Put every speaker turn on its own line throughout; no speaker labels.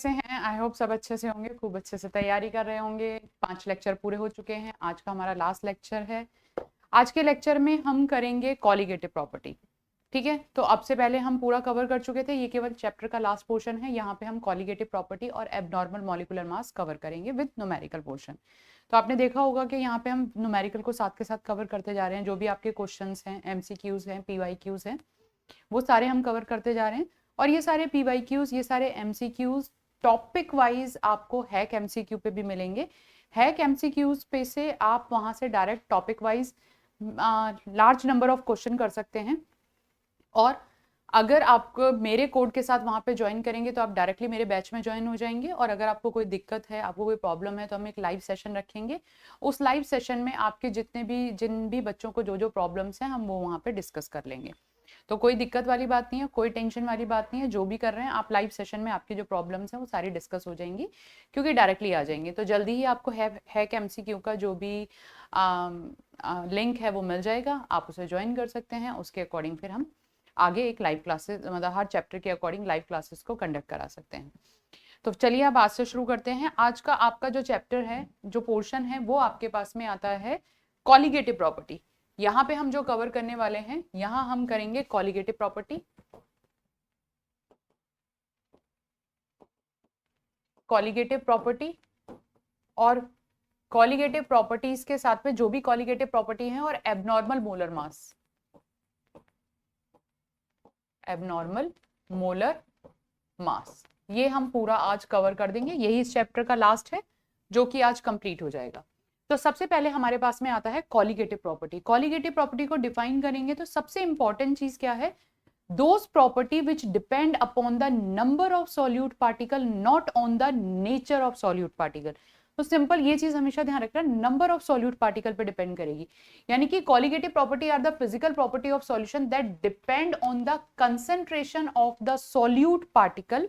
कैसे हैं? I hope सब अच्छे से होंगे, खूब अच्छे से तैयारी कर रहे होंगे। 5 लेक्चर पूरे हो चुके हैं, आज का हमारा लास्ट लेक्चर है। आज के लेक्चर में हम करेंगे कॉलिगेटिव प्रॉपर्टी। ठीक है, तो अब से पहले हम पूरा कवर कर चुके थे, ये केवल चैप्टर का लास्ट पोर्शन है। यहाँ पे हम कॉलिगेटिव प्रॉपर्टी और एबनॉर्मल मॉलिक्यूलर मास कवर करेंगे विद न्यूमेरिकल पोर्शन। तो आपने देखा होगा कि यहाँ पे हम न्यूमेरिकल को साथ के साथ कवर करते जा रहे हैं। जो भी आपके क्वेश्चंस हैं, एमसीक्यूज हैं, पीवाईक्यूज हैं, वो सारे हम कवर करते जा रहे हैं। और ये सारे पीवाईक्यूज, ये सारे एमसीक्यूज टॉपिक वाइज आपको हैक एमसीक्यू पे भी मिलेंगे। हैक एमसीक्यूज पे से आप वहां से direct topic wise large number of question कर सकते हैं। और अगर आप मेरे कोड के साथ वहां पे ज्वाइन करेंगे तो आप डायरेक्टली मेरे बैच में ज्वाइन हो जाएंगे। और अगर आपको कोई दिक्कत है, आपको कोई प्रॉब्लम है, तो हम एक लाइव सेशन रखेंगे। उस लाइव सेशन में आपके जिन भी बच्चों को जो जो प्रॉब्लम्स हैं, हम वो वहां पे डिस्कस कर लेंगे। तो कोई दिक्कत वाली बात नहीं है, कोई टेंशन वाली बात नहीं है। जो भी कर रहे हैं आप, लाइव सेशन में आपकी जो प्रॉब्लम्स हैं वो सारी डिस्कस हो जाएंगी, क्योंकि डायरेक्टली आ जाएंगे। तो जल्दी ही आपको हैक एमसीक्यू का जो भी लिंक है वो मिल जाएगा, आप उसे ज्वाइन कर सकते हैं। उसके अकॉर्डिंग फिर हम आगे एक लाइव क्लासेस, मतलब हर चैप्टर के अकॉर्डिंग लाइव क्लासेस को कंडक्ट करा सकते हैं। तो चलिए अब आज से शुरू करते हैं। आज का आपका जो चैप्टर है, जो पोर्शन है, वो आपके पास में आता है कॉलिगेटिव प्रॉपर्टी। यहाँ पे हम जो कवर करने वाले हैं, यहाँ हम करेंगे कॉलिगेटिव प्रॉपर्टी। कॉलिगेटिव प्रॉपर्टी और कॉलिगेटिव प्रॉपर्टीज के साथ में जो भी कॉलिगेटिव प्रॉपर्टी है, और abnormal molar mass, abnormal molar mass, ये हम पूरा आज कवर कर देंगे। यही इस चैप्टर का लास्ट है, जो कि आज कंप्लीट हो जाएगा। तो सबसे पहले हमारे पास में आता है कॉलिगेटिव प्रॉपर्टी। कॉलिगेटिव प्रॉपर्टी को डिफाइन करेंगे तो सबसे इंपॉर्टेंट चीज क्या है? Those property which depend upon the number of solute particle, not on the nature of solute particle. तो सिंपल ये चीज हमेशा ध्यान रखना, नंबर ऑफ सॉल्यूट पार्टिकल पे डिपेंड करेगी। यानी कि colligative property are the physical property of solution that depend on the concentration of the solute particle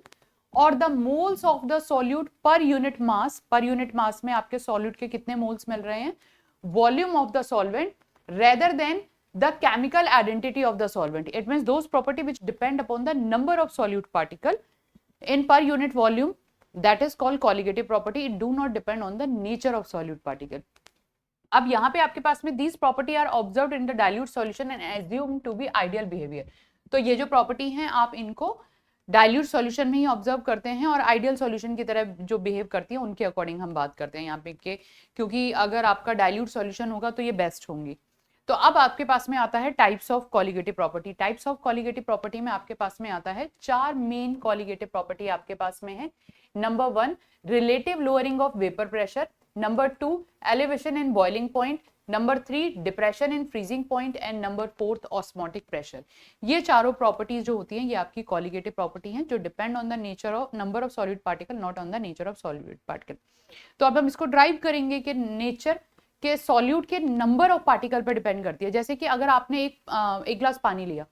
और the moles of the solute per unit mass. Per unit mass में आपके solute के कितने moles मिल रहे हैं, volume of the solvent, rather than the chemical identity of the solvent. It means those property which depend upon the number of solute particle in per unit volume, that is called colligative property. It do not depend on the nature of solute particle. अब यहाँ पे आपके पास में these property are observed in the dilute solution and assumed to be ideal behavior. तो ये जो property हैं, आप इनको डाइल्यूट सॉल्यूशन में ही ऑब्जर्व करते हैं और आइडियल सॉल्यूशन की तरह जो बिहेव करती है उनके अकॉर्डिंग हम बात करते हैं यहाँ पे के, क्योंकि अगर आपका डाइल्यूट सॉल्यूशन होगा तो ये बेस्ट होंगी। तो अब आपके पास में आता है types of colligative property. Types of colligative property में आपके पास में आता है 4 मेन कॉलिगेटिव प्रॉपर्टी आपके पास में है। Number 1, relative lowering of vapour pressure. Number 2, elevation in boiling point. Number 3, depression in freezing point. And number 4, osmotic pressure. ये चारों प्रॉपर्टीज जो होती हैं, ये आपकी कॉलिगेटिव प्रॉपर्टी हैं, जो depend on the nature of number of solid particle, not on the nature of solid particle. तो अब हम इसको ड्राइव करेंगे कि नेचर के सॉल्यूट के नंबर ऑफ पार्टिकल पर डिपेंड करती है। जैसे कि अगर आपने एक ग्लास पानी लिया,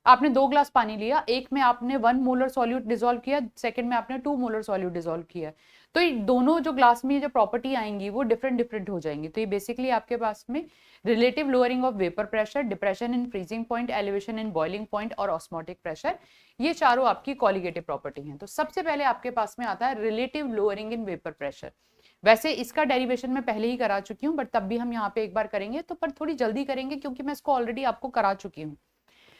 आपने 2 ग्लास पानी लिया, एक में आपने 1 मोलर सॉल्यूट डिसॉल्व किया, सेकंड में आपने 2 मोलर सॉल्यूट डिसॉल्व किया, तो ये दोनों जो ग्लास में जो प्रॉपर्टी आएंगी वो डिफरेंट डिफरेंट हो जाएंगी। तो ये बेसिकली आपके पास में relative lowering of vapour pressure, depression in freezing point, elevation in boiling point और ऑस्मोटिक प्रेशर, ये चारों आपकी कॉलिगेटिव प्रॉपर्टी हैं। तो सबसे पहले आपके पास में आता है relative lowering in vapour pressure. वैसे इसका डेरिवेशन मैं पहले ही करा चुकी हूँ, बट तब भी हम यहाँ पे एक बार करेंगे, तो पर थोड़ी जल्दी करेंगे क्योंकि मैं इसको ऑलरेडी आपको करा चुकी हूँ।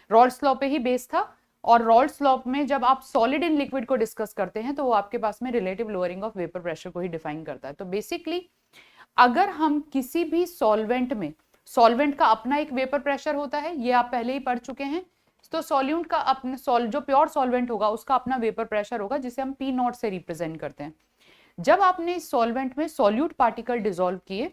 रॉल्स लॉ पे ही बेस था, और रॉल्स लॉ में जब आप सॉलिड इन लिक्विड को डिस्कस करते हैं तो वो आपके पास में relative lowering of vapour pressure को ही डिफाइन करता है। तो बेसिकली अगर हम किसी भी सॉल्वेंट में, सॉल्वेंट का अपना एक वेपर प्रेशर होता है, ये आप पहले ही पढ़ चुके हैं। तो सॉल्यूट का अपना जो प्योर सॉल्वेंट होगा उसका अपना वेपर प्रेशर होगा, जिसे हम पी नॉट से रिप्रेजेंट करते हैं। जब आपने इस सॉल्वेंट में सॉल्यूट पार्टिकल डिसॉल्व किए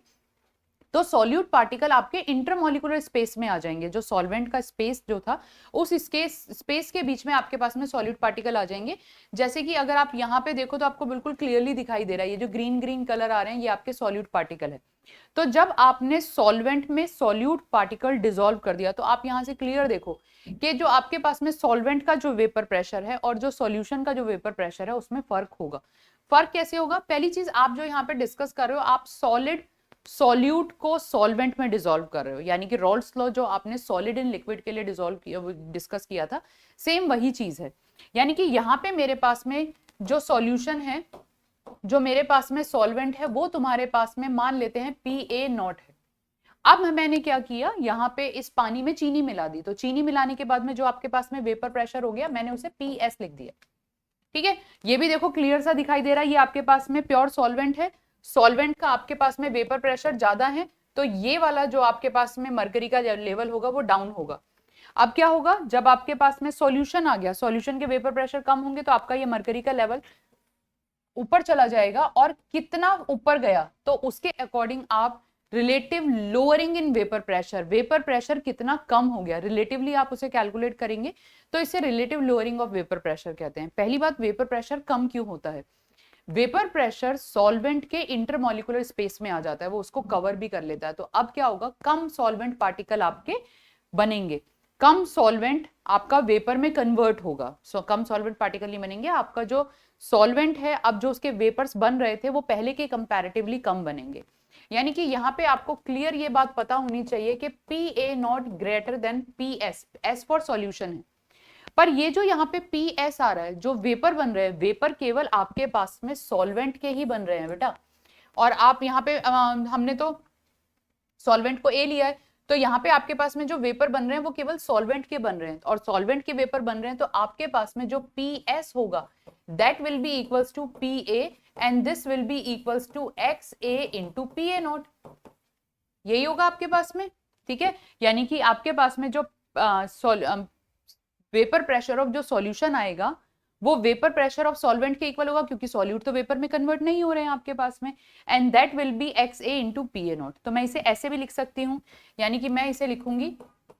तो सॉल्यूट पार्टिकल आपके इंटरमॉलिक्यूलर स्पेस में आ जाएंगे। जो सॉल्वेंट का स्पेस जो था, उस स्पेस के बीच में आपके पास में सॉल्यूट पार्टिकल आ जाएंगे। जैसे कि अगर आप यहाँ पे देखो तो आपको बिल्कुल क्लियरली दिखाई दे रहा है, ये जो ग्रीन ग्रीन कलर आ रहे हैं ये आपके सॉल्यूट पार्टिकल है। तो जब आपने सॉल्वेंट में सॉल्यूट पार्टिकल डिसॉल्व कर दिया, तो आप यहाँ से क्लियर देखो कि जो आपके पास में सॉल्वेंट का जो वेपर प्रेशर है और जो सॉल्यूशन का जो वेपर प्रेशर है उसमें फर्क होगा। फर्क कैसे होगा? पहली चीज, आप जो यहाँ पे डिस्कस कर रहे हो, आप सॉलिड सॉल्यूट को सॉल्वेंट में डिसॉल्व कर रहे हो, यानी कि रॉल्स लॉ जो आपने सॉलिड इन लिक्विड के लिए डिसॉल्व किया, डिस्कस किया था, सेम वही चीज है। यानी कि यहाँ पे मेरे पास में जो सॉल्यूशन है, जो मेरे पास में सॉल्वेंट है, वो तुम्हारे पास में मान लेते हैं PA0 है। अब मैंने क्या किया, यहाँ पे इस पानी में चीनी मिला दी, तो चीनी मिलाने के बाद में जो आपके पास में वेपर प्रेशर हो गया, मैंने उसे PS लिख दिया। ठीक है, ये भी देखो क्लियर सा दिखाई दे रहा है, ये आपके पास में प्योर सॉल्वेंट है, सॉल्वेंट का आपके पास में वेपर प्रेशर ज्यादा है, तो ये वाला जो आपके पास में मरकरी का लेवल होगा वो डाउन होगा। अब क्या होगा, जब आपके पास में सॉल्यूशन आ गया, सॉल्यूशन के वेपर प्रेशर कम होंगे तो आपका ये मरकरी का लेवल ऊपर चला जाएगा, और कितना ऊपर गया तो उसके अकॉर्डिंग आप relative lowering in vapour pressure कितना कम हो गया, रिलेटिवली आप उसे कैलकुलेट करेंगे, तो इसे relative lowering of vapour pressure कहते हैं। पहली बात, वेपर प्रेशर कम क्यों होता है? वेपर प्रेशर सॉल्वेंट के इंटरमॉलिक्यूलर स्पेस में आ जाता है, वो उसको कवर भी कर लेता है, तो अब क्या होगा, कम सॉल्वेंट पार्टिकल आपके बनेंगे, कम सॉल्वेंट आपका वेपर में कन्वर्ट होगा, कम सॉल्वेंट पार्टिकल नहीं बनेंगे, आपका जो सॉल्वेंट है अब जो उसके वेपर्स बन रहे थे वो पहले के कंपैरेटिवली कम बनेंगे। यानी कि यहाँ पे आपको क्लियर ये बात पता होनी चाहिए कि PA0 greater than PS, S for solution है, पर ये जो यहाँ पे PS आ रहा है, जो वेपर बन रहे हैं, वेपर केवल आपके पास में सॉल्वेंट के ही बन रहे हैं बेटा, और आप यहाँ पे हमने तो सॉल्वेंट को A लिया है, तो यहाँ पे आपके पास में जो वेपर बन रहे हैं वो केवल सॉल्वेंट के बन रहे हैं, और सॉल्वेंट के वेपर बन रहे हैं, तो आपके पास में जो PS होगा that will be equals to PA and this will be equals to XA into PA0, यही होगा आपके पास में। ठीक है, यानी कि आपके पास में जो वेपर प्रेशर ऑफ जो सॉल्यूशन आएगा वो वेपर प्रेशर ऑफ सॉल्वेंट के इक्वल होगा, क्योंकि सॉल्यूट तो वेपर में कन्वर्ट नहीं हो रहे हैं आपके पास में, and that will B XA into PA0। तो मैं इसे ऐसे भी लिख सकती हूँ, यानी कि मैं इसे लिखूंगी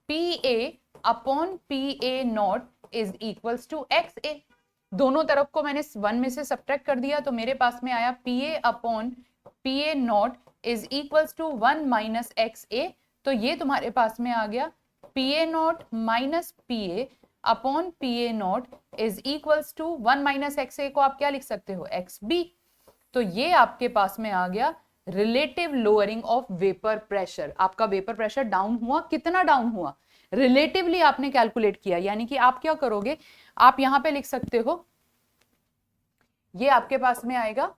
PA upon PA0 is equals to XA, दोनों तरफ को मैंने 1 में से सब्ट्रैक्ट कर दिया, तो मेरे पास में आया PA upon PA0 is equals to 1 minus XA, तो ये तुम्हारे पास में आ गया PA0 minus PA upon PA0 is equals to 1 minus XA को आप क्या लिख सकते हो, XB। तो ये आपके पास में आ गया relative lowering of vapour pressure. आपका वेपर प्रेशर डाउन हुआ, कितना डाउन हुआ, रिलेटिवली आपने कैलकुलेट किया, यानी कि आप क्या करोगे, आप यहां पे लिख सकते हो, ये आपके पास में आएगा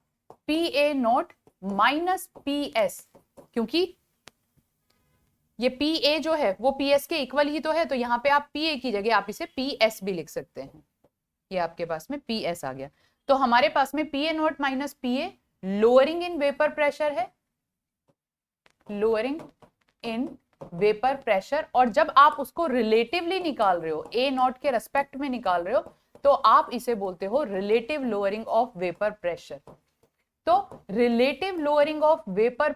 PA0 माइनस PS, क्योंकि ये PA जो है वो PS के इक्वल ही तो है, तो यहाँ पे आप PA की जगह आप इसे PS भी लिख सकते हैं, ये आपके पास में PS आ गया। तो हमारे पास में PA0 minus PA lowering in vapour pressure है, लोअरिंग इन वेपर प्रेशर, और जब आप उसको रिलेटिवली निकाल रहे हो, A0 के रेस्पेक्ट में निकाल रहे हो, तो आप इसे बोलते हो relative lowering of vapour pressure. तो relative lowering of vapour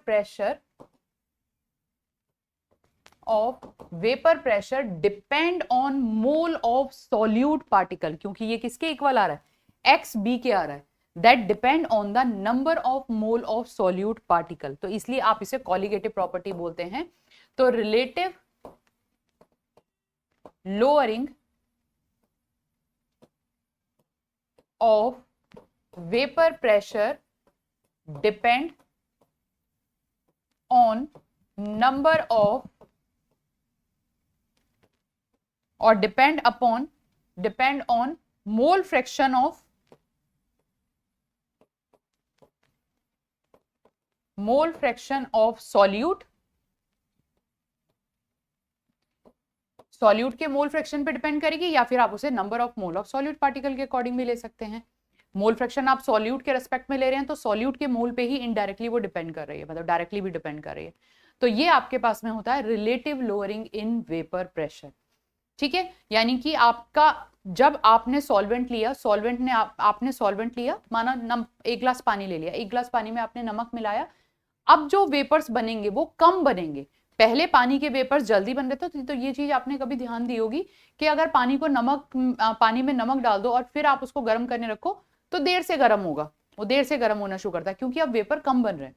pressure depend on mole of solute particle, क्योंकि ये किसके इक्वल आ रहा है, XB के आ रहा है, that depend on the number of mole of solute particle, तो इसलिए आप इसे कॉलिगेटिव प्रॉपर्टी बोलते हैं। तो relative lowering of vapour pressure depend on number of और depend on mole fraction of solute के मोल फ्रैक्शन पे डिपेंड करेगी, या फिर आप उसे number of mole of solute particle के अकॉर्डिंग भी ले सकते हैं। मोल फ्रैक्शन आप सॉल्यूट के रेस्पेक्ट में ले रहे हैं, तो सॉल्यूट के मोल पे ही इनडायरेक्टली वो डिपेंड कर रही है, मतलब डायरेक्टली भी डिपेंड कर रही है। तो ये आपके पास में होता है relative lowering in vapour pressure. ठीक है, यानी कि आपका जब आपने सॉल्वेंट लिया, आपने सॉल्वेंट लिया, माना 1 गिलास पानी ले लिया, 1 गिलास पानी में आपने नमक मिलाया, अब जो वेपर्स बनेंगे वो कम बनेंगे, पहले पानी के वेपर्स जल्दी बन रहे थे, तो ये चीज आपने कभी ध्यान दी होगी कि अगर पानी में नमक डाल दो और फिर आप उसको गर्म करने रखो तो देर से गर्म होगा, वो देर से गर्म होना शुरू करता है, क्योंकि अब वेपर कम बन रहे हैं।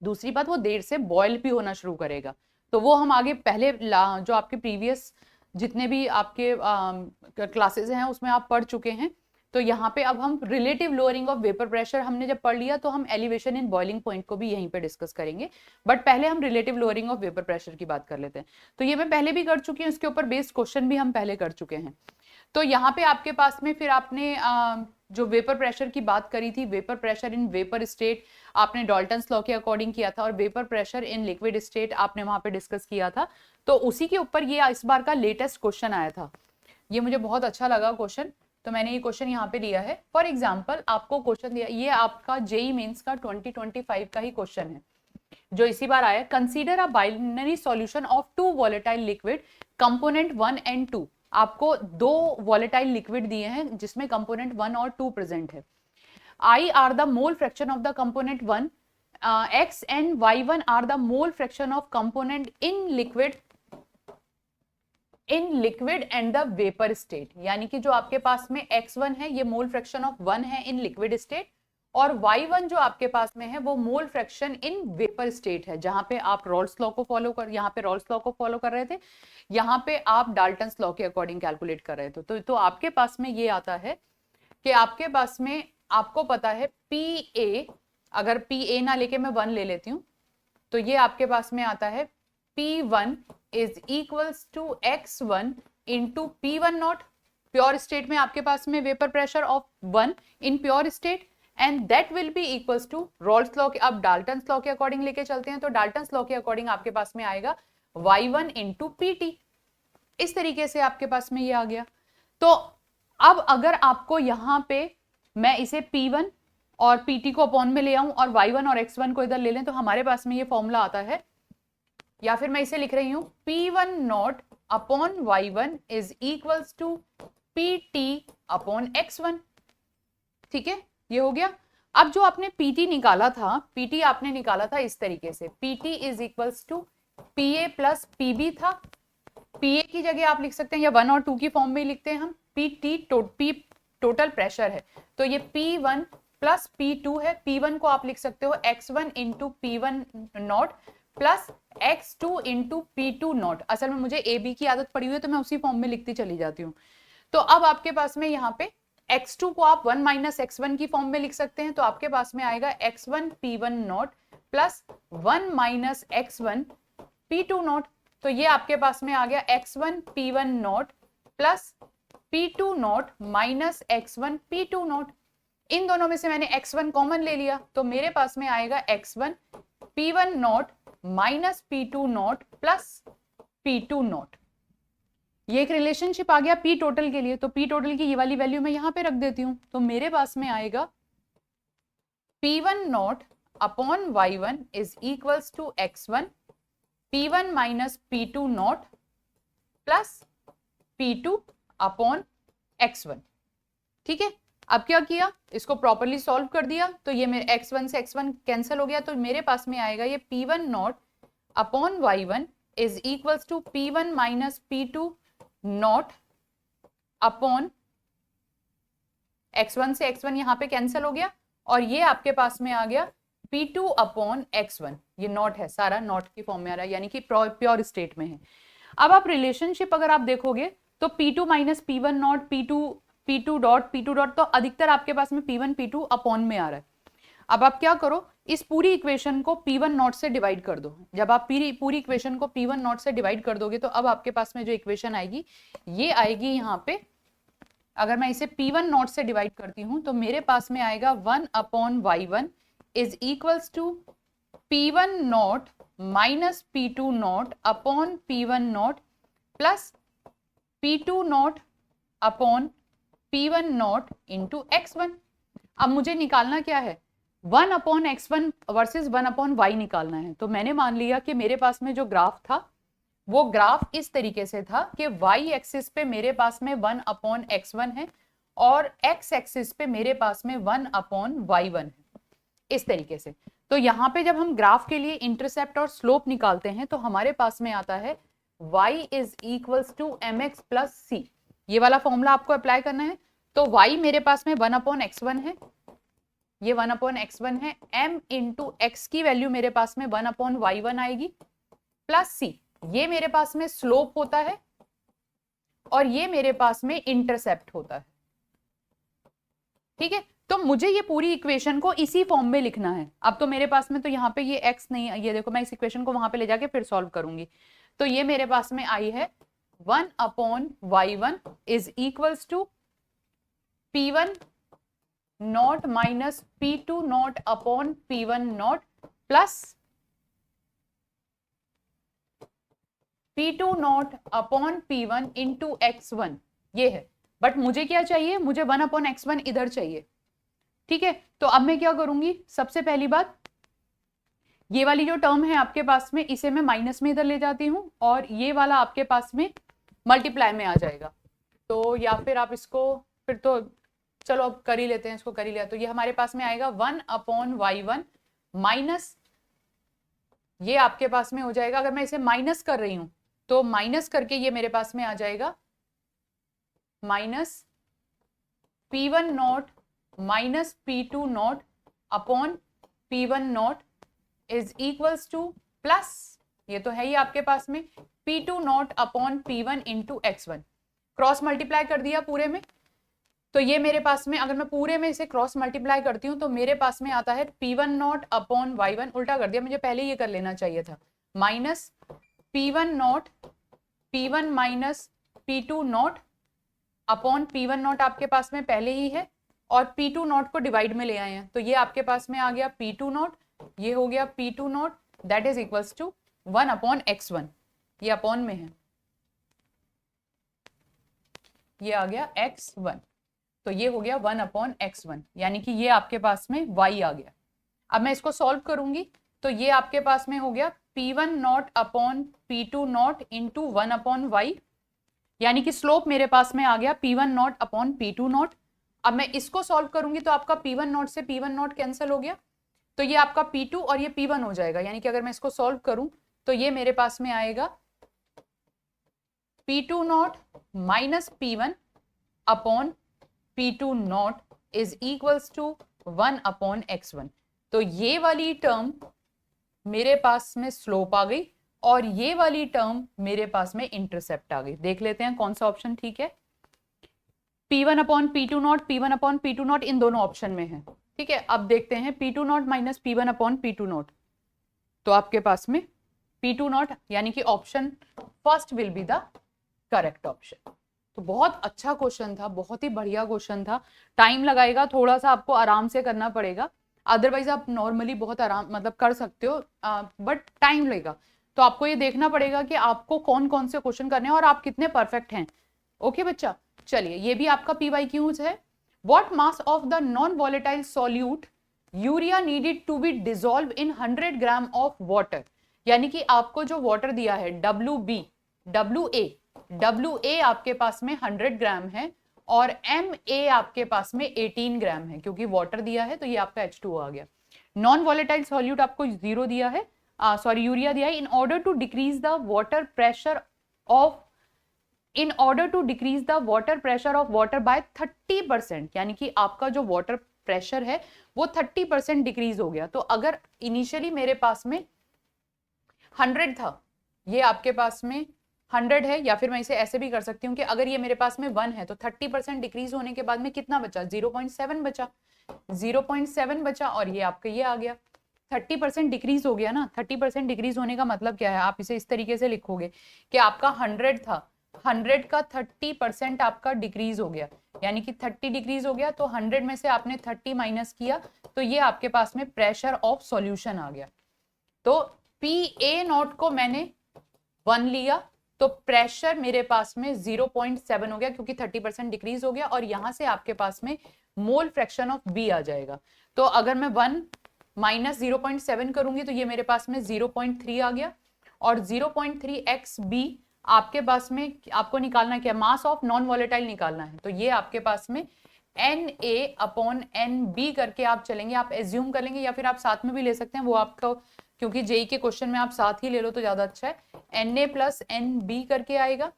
दूसरी बात, वो देर से बॉयल भी होना शुरू करेगा, तो वो हम आगे पहले जो आपके प्रीवियस जितने भी आपके क्लासेस हैं उसमें आप पढ़ चुके हैं। तो यहाँ पे अब हम relative lowering of vapour pressure हमने जब पढ़ लिया, तो हम एलिवेशन इन बॉइलिंग पॉइंट को भी यहीं पे डिस्कस करेंगे, बट पहले हम relative lowering of vapour pressure की बात कर लेते हैं। तो ये मैं पहले भी कर चुकी हूँ, इसके ऊपर बेस्ड क्वेश्चन भी हम पहले कर चुके हैं। तो यहाँ पे आपके पास में फिर आपने जो वेपर प्रेशर की बात करी थी, vapour pressure in vapour state आपने डाल्टन्स लॉ के अकॉर्डिंग किया था, और vapour pressure in liquid state आपने वहां पे डिस्कस किया था। तो उसी के ऊपर ये इस बार का लेटेस्ट क्वेश्चन आया था, ये मुझे बहुत अच्छा लगा क्वेश्चन, तो मैंने ये क्वेश्चन यहाँ पे लिया है। फॉर एग्जाम्पल आपको क्वेश्चन दिया, ये आपका जेई मेंस का 2025 का ही क्वेश्चन है जो इसी बार आया। Consider a binary solution of two volatile liquid component 1 and 2। आपको दो वॉलेटाइल लिक्विड दिए हैं जिसमें कंपोनेंट 1 और 2 प्रेजेंट है। I are the mole fraction of the component 1, X and Y1 are the mole fraction of component in liquid and the vapor state। यानी कि जो आपके पास में X1 है ये मोल फ्रैक्शन ऑफ 1 है इन लिक्विड स्टेट, और Y1 जो आपके पास में है वो mole fraction in vapour state है, जहां पे आप रॉल्स लॉ को फॉलो कर, यहाँ पे रॉल्स लॉ को फॉलो कर रहे थे, यहाँ पे आप डाल्टन्स लॉ के अकॉर्डिंग कैलकुलेट कर रहे थे। तो आपके पास में ये आता है कि आपके पास में आपको पता है PA, अगर PA ना लेके मैं 1 ले लेती हूँ तो ये आपके पास में आता है P1 is equals to X1 into P1 naught. Pure state में आपके पास में vapour pressure of 1 in pure state, and that will be equals to Raoult's law के, अब डाल्टन्स लॉ के अकॉर्डिंग लेके चलते हैं, तो डाल्टन्स लॉ के अकॉर्डिंग आपके पास में आएगा Y1 इंटू PT। इस तरीके से आपके पास में ये आ गया। तो अब अगर आपको यहाँ पे मैं इसे P1 और PT को अपॉन में ले आऊं और Y1 और X1 को इधर ले लें, तो हमारे पास में ये फॉर्मूला आता है, या फिर मैं इसे लिख रही हूं P1 naught upon Y1 is equals to PT upon X1। ठीक है, ये हो गया। अब जो आपने PT निकाला था, PT आपने निकाला था इस तरीके से, PT is equals to PA plus PB था। PA की जगह आप लिख सकते हैं, या 1 और 2 की फॉर्म में लिखते हैं हम, PT टोटल प्रेशर है, तो ये P1 प्लस P2 है। P1 को आप लिख सकते हो X1 into P1 not plus X2 into P2 not. असल में मुझे AB की आदत पड़ी हुई है तो मैं उसी फॉर्म में लिखती चली जाती हूँ। तो अब आपके पास में यहाँ पे X2 को आप 1 माइनस X1 की फॉर्म में लिख सकते हैं, तो आपके पास में आएगा X1 P1 not plus 1 minus X1 P2 not. तो ये आपके पास में आ गया X1 P1 not plus P2 not minus X1 P2 nought. इन दोनों में से मैंने X1 कॉमन ले लिया, तो मेरे पास में आएगा X1 P1 naught minus P2 naught plus P2 not. ये एक रिलेशनशिप आ गया P टोटल के लिए, तो P टोटल की ये वाली वैल्यू मैं यहां पे रख देती हूं, तो मेरे पास में आएगा P1 naught upon Y1 is equals to X1 P1 minus P2 naught plus P2 upon X1। ठीक है, अब क्या किया, इसको प्रॉपर्ली सॉल्व कर दिया, तो ये मेरे X1 से X1 कैंसिल हो गया, तो मेरे पास में आएगा ये P1 naught upon Y1 is equals to P1 minus P2 naught upon X1 से X1 यहाँ पे कैंसिल हो गया, और ये आपके पास में आ गया P2 अपॉन X1। ये नॉट है, सारा नॉट की फॉर्म में आ रहा है, यानी कि प्योर स्टेट में है। अब आप रिलेशनशिप अगर आप देखोगे तो P2 minus P1 not P2 dot, तो अधिकतर आपके पास में P1 P2 अपॉन में आ रहा है। अब आप क्या करो, इस पूरी इक्वेशन को P1 नॉट से डिवाइड कर दो। जब आप पूरी इक्वेशन को P1 नॉट से डिवाइड कर दोगे तो अब आपके पास में जो इक्वेशन आएगी ये आएगी यहाँ पे, अगर मैं इसे P1 नॉट से डिवाइड करती हूँ तो मेरे पास में आएगा 1 upon Y1 is equals to P1 naught minus P2 naught upon P1 not plus P2 naught upon P1 naught into X1। अब मुझे निकालना क्या है, 1 upon X1 versus 1 upon Y निकालना है। तो मैंने मान लिया कि मेरे पास में जो ग्राफ था वो ग्राफ इस तरीके से था कि Y एक्सिस पे मेरे पास में 1 अपॉन X1 है और X एक्सिस पे मेरे पास में 1 अपॉन Y1 है, इस तरीके से। तो यहाँ पे जब हम ग्राफ के लिए इंटरसेप्ट और स्लोप निकालते हैं तो हमारे पास में आता है y is equals to mx plus c. ये वाला फॉर्मूला आपको अप्लाई करना है। तो y मेरे पास में 1 अपॉन x1 है, ये 1 अपॉन x1 है, m इंटू एक्स की वैल्यू मेरे पास में 1 अपॉन y1 आएगी प्लस सी। ये मेरे पास में स्लोप होता है और ये मेरे पास में इंटरसेप्ट होता है। ठीक है, तो मुझे ये पूरी इक्वेशन को इसी फॉर्म में लिखना है। अब तो मेरे पास में तो यहाँ पे ये x नहीं, ये देखो मैं इस इक्वेशन को वहां पे ले जाके फिर सॉल्व करूंगी। तो ये मेरे पास में आई है 1/y1 is equals to P1 naught minus P2 naught upon P1 not plus P2 naught upon P1 into x1, ये है। बट मुझे क्या चाहिए, मुझे 1/x1 इधर चाहिए, ठीक है। तो अब मैं क्या करूंगी, सबसे पहली बात ये वाली जो टर्म है आपके पास में, इसे मैं माइनस में इधर ले जाती हूं और ये वाला आपके पास में मल्टीप्लाई में आ जाएगा। तो या फिर आप इसको फिर तो चलो अब कर ही लेते हैं, इसको कर ही लिया। तो ये हमारे पास में आएगा 1/y1 माइनस, ये आपके पास में हो जाएगा, अगर मैं इसे माइनस कर रही हूं तो माइनस करके ये मेरे पास में आ जाएगा minus P1 naught minus P2 naught upon P1 not is equals two plus, ये तो है ही आपके पास में P2 naught upon P1 into x1। Cross multiply कर दिया पूरे में, तो ये मेरे पास में अगर मैं पूरे में इसे क्रॉस मल्टीप्लाई करती हूँ तो मेरे पास में आता है P1 नॉट अपॉन y1, उल्टा कर दिया, मुझे पहले ये कर लेना चाहिए था, minus P1 not P1 minus P2 naught upon P1 not आपके पास में पहले ही है और P2 नॉट को डिवाइड में ले आए हैं, तो ये आपके पास में आ गया P2 नॉट, ये हो गया P2 naught, that is equals to 1/x1, ये अपॉन में है, ये आ गया x1, तो ये हो गया 1/x1, यानी कि ये आपके पास में y आ गया। अब मैं इसको सॉल्व करूंगी तो ये आपके पास में हो गया P1 naught upon P2 not into 1/y, यानी कि स्लोप मेरे पास में आ गया P1 naught upon P2 not. अब मैं इसको सॉल्व करूंगी तो आपका P1 नॉट से P1 नॉट कैंसिल हो गया, तो ये आपका P2 और ये P1 हो जाएगा, यानी कि अगर मैं इसको सॉल्व करूं तो ये मेरे पास में आएगा P2 not minus P1 upon P2 naught is equals to 1/x1। तो ये वाली टर्म मेरे पास में स्लोप आ गई और ये वाली टर्म मेरे पास में इंटरसेप्ट आ गई। देख लेते हैं कौन सा ऑप्शन ठीक है। P1/P2 नॉट, P1/P2 नॉट इन दोनों ऑप्शन में है, ठीक है। अब देखते हैं P2 not minus P1/P2 not, तो आपके पास में P2 नॉट यानी कि option first will be the correct option. तो बहुत अच्छा क्वेश्चन था, बहुत ही बढ़िया क्वेश्चन था। टाइम लगाएगा, थोड़ा सा आपको आराम से करना पड़ेगा, अदरवाइज आप नॉर्मली बहुत आराम मतलब कर सकते हो, बट टाइम लगेगा। तो आपको ये देखना पड़ेगा कि आपको कौन कौन से क्वेश्चन करने हैं और आप कितने परफेक्ट हैं। ओके बच्चा, चलिए ये भी आपका PYQ है। What mass of the non volatile solute urea needed to be dissolve in 100 gram of water, यानी कि आपको जो वाटर दिया है WA आपके पास में 100 ग्राम है और MA आपके पास में 18 ग्राम है, क्योंकि वाटर दिया है तो ये आपका H2O आ गया। नॉन वॉलेटाइल सॉल्यूट आपको 0 दिया है, यूरिया दिया है। In order to decrease the water pressure of water by 30%, यानी कि आपका जो वाटर प्रेशर है वो 30% डिक्रीज हो गया। तो अगर इनिशियली मेरे पास में 100 था, ये आपके पास में 100 है, या फिर मैं इसे ऐसे भी कर सकती हूँ कि अगर ये मेरे पास में 1 है तो 30% डिक्रीज होने के बाद में कितना बचा, 0.7 बचा, 0.7 बचा और ये आपका ये आ गया। 30% डिक्रीज हो गया ना। 30% डिक्रीज होने का मतलब क्या है, आप इसे इस तरीके से लिखोगे कि आपका 100 था, 100 का 30% आपका डिक्रीज हो गया, यानी कि 30 डिक्रीज हो गया, तो 100 में से आपने 30 माइनस किया तो ये आपके पास में प्रेशर ऑफ सॉल्यूशन आ गया। तो PA नॉट को मैंने 1 लिया तो प्रेशर मेरे पास में 0.7 हो गया, क्योंकि 30% डिक्रीज हो गया, और यहां से आपके पास में मोल फ्रैक्शन ऑफ B आ जाएगा। तो अगर मैं 1 माइनस 0.7 करूंगी तो ये मेरे पास में 0.3 आ गया, और 0.3 B आपके पास में आपको निकालना क्या, मास ऑफ नॉन वॉलेटाइल निकालना है। तो ये आपके पास में NA/NB करके आप चलेंगे, आप एज्यूम कर लेंगे या फिर आप साथ में भी ले सकते हैं, वो आपका, क्योंकि जेई के क्वेश्चन में आप साथ ही ले लो तो ज्यादा अच्छा है। Na+NB करके आएगा।